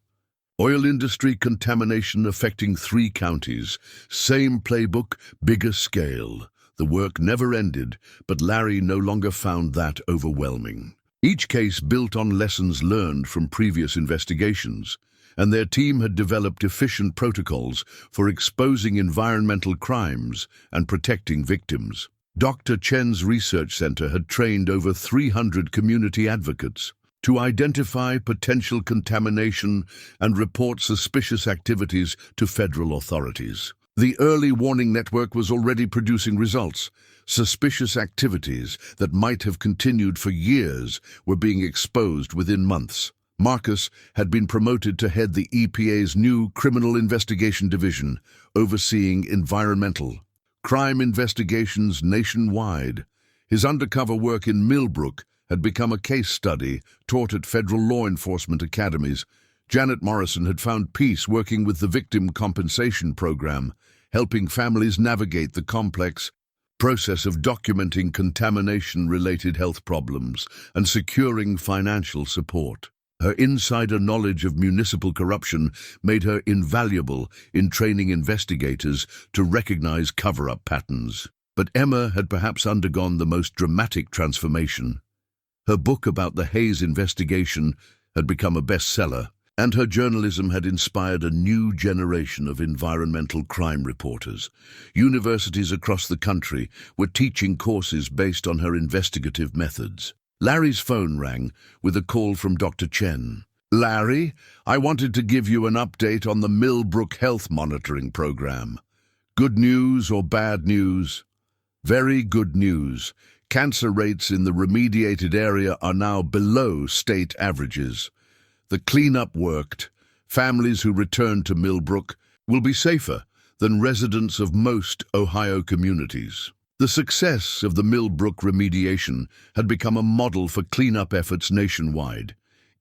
Oil industry contamination affecting 3 counties. Same playbook, bigger scale." The work never ended, but Larry no longer found that overwhelming. Each case built on lessons learned from previous investigations, and their team had developed efficient protocols for exposing environmental crimes and protecting victims. Dr. Chen's research center had trained over 300 community advocates to identify potential contamination and report suspicious activities to federal authorities. The early warning network was already producing results. Suspicious activities that might have continued for years were being exposed within months. Marcus had been promoted to head the EPA's new Criminal Investigation Division, overseeing environmental crime investigations nationwide. His undercover work in Millbrook had become a case study taught at federal law enforcement academies. Janet Morrison had found peace working with the Victim Compensation Program, helping families navigate the complex process of documenting contamination-related health problems and securing financial support. Her insider knowledge of municipal corruption made her invaluable in training investigators to recognize cover-up patterns. But Emma had perhaps undergone the most dramatic transformation. Her book about the Hayes investigation had become a bestseller, and her journalism had inspired a new generation of environmental crime reporters. Universities across the country were teaching courses based on her investigative methods. Larry's phone rang with a call from Dr. Chen. "Larry, I wanted to give you an update on the Millbrook Health Monitoring Program. Good news or bad news?" "Very good news. Cancer rates in the remediated area are now below state averages. The cleanup worked. Families who return to Millbrook will be safer than residents of most Ohio communities." The success of the Millbrook remediation had become a model for cleanup efforts nationwide.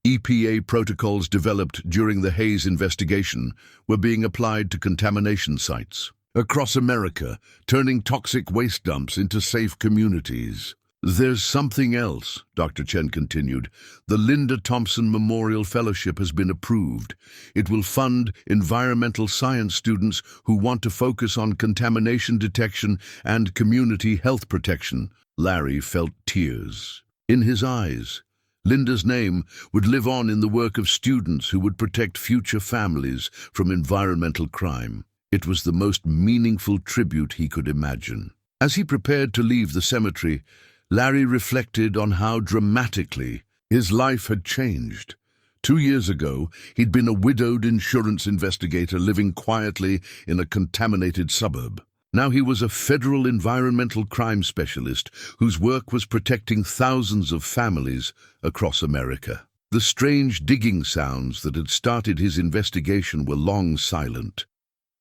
EPA protocols developed during the Hayes investigation were being applied to contamination sites across America, turning toxic waste dumps into safe communities. "There's something else," Dr. Chen continued. "The Linda Thompson Memorial Fellowship has been approved. It will fund environmental science students who want to focus on contamination detection and community health protection." Larry felt tears in his eyes. Linda's name would live on in the work of students who would protect future families from environmental crime. It was the most meaningful tribute he could imagine. As he prepared to leave the cemetery, Larry reflected on how dramatically his life had changed. 2 years ago, he'd been a widowed insurance investigator living quietly in a contaminated suburb. Now he was a federal environmental crime specialist whose work was protecting thousands of families across America. The strange digging sounds that had started his investigation were long silent,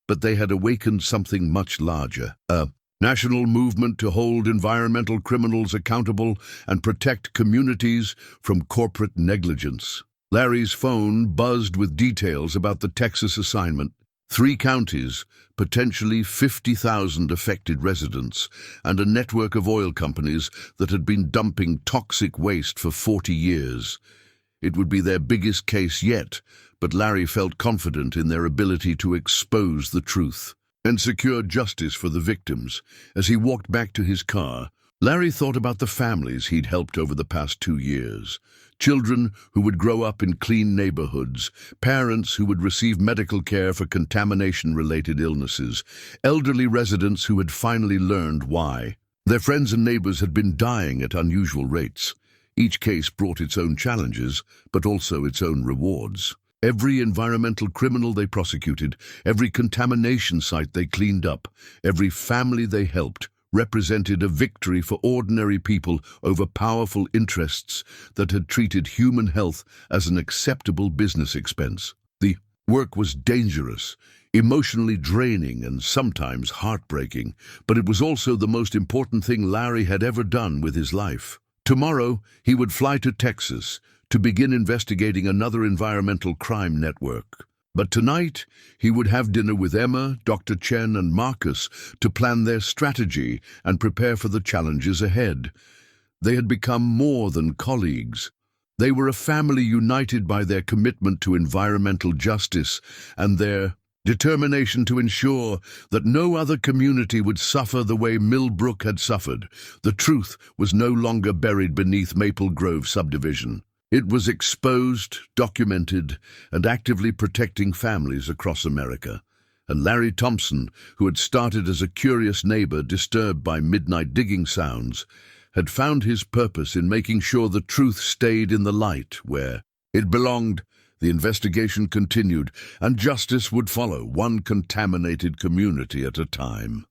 but they had awakened something much larger, a national movement to hold environmental criminals accountable and protect communities from corporate negligence. Larry's phone buzzed with details about the Texas assignment. 3 counties, potentially 50,000 affected residents, and a network of oil companies that had been dumping toxic waste for 40 years. It would be their biggest case yet, but Larry felt confident in their ability to expose the truth and secure justice for the victims. As he walked back to his car, Larry thought about the families he'd helped over the past 2 years. Children who would grow up in clean neighborhoods, parents who would receive medical care for contamination-related illnesses, elderly residents who had finally learned why. Their friends and neighbors had been dying at unusual rates. Each case brought its own challenges, but also its own rewards. Every environmental criminal they prosecuted, every contamination site they cleaned up, every family they helped, represented a victory for ordinary people over powerful interests that had treated human health as an acceptable business expense. The work was dangerous, emotionally draining, and sometimes heartbreaking, but it was also the most important thing Larry had ever done with his life. Tomorrow, he would fly to Texas to begin investigating another environmental crime network. But tonight, he would have dinner with Emma, Dr. Chen, and Marcus to plan their strategy and prepare for the challenges ahead. They had become more than colleagues. They were a family united by their commitment to environmental justice and their determination to ensure that no other community would suffer the way Millbrook had suffered. The truth was no longer buried beneath Maple Grove subdivision. It was exposed, documented, and actively protecting families across America. And Larry Thompson, who had started as a curious neighbor disturbed by midnight digging sounds, had found his purpose in making sure the truth stayed in the light where it belonged. The investigation continued, and justice would follow, one contaminated community at a time.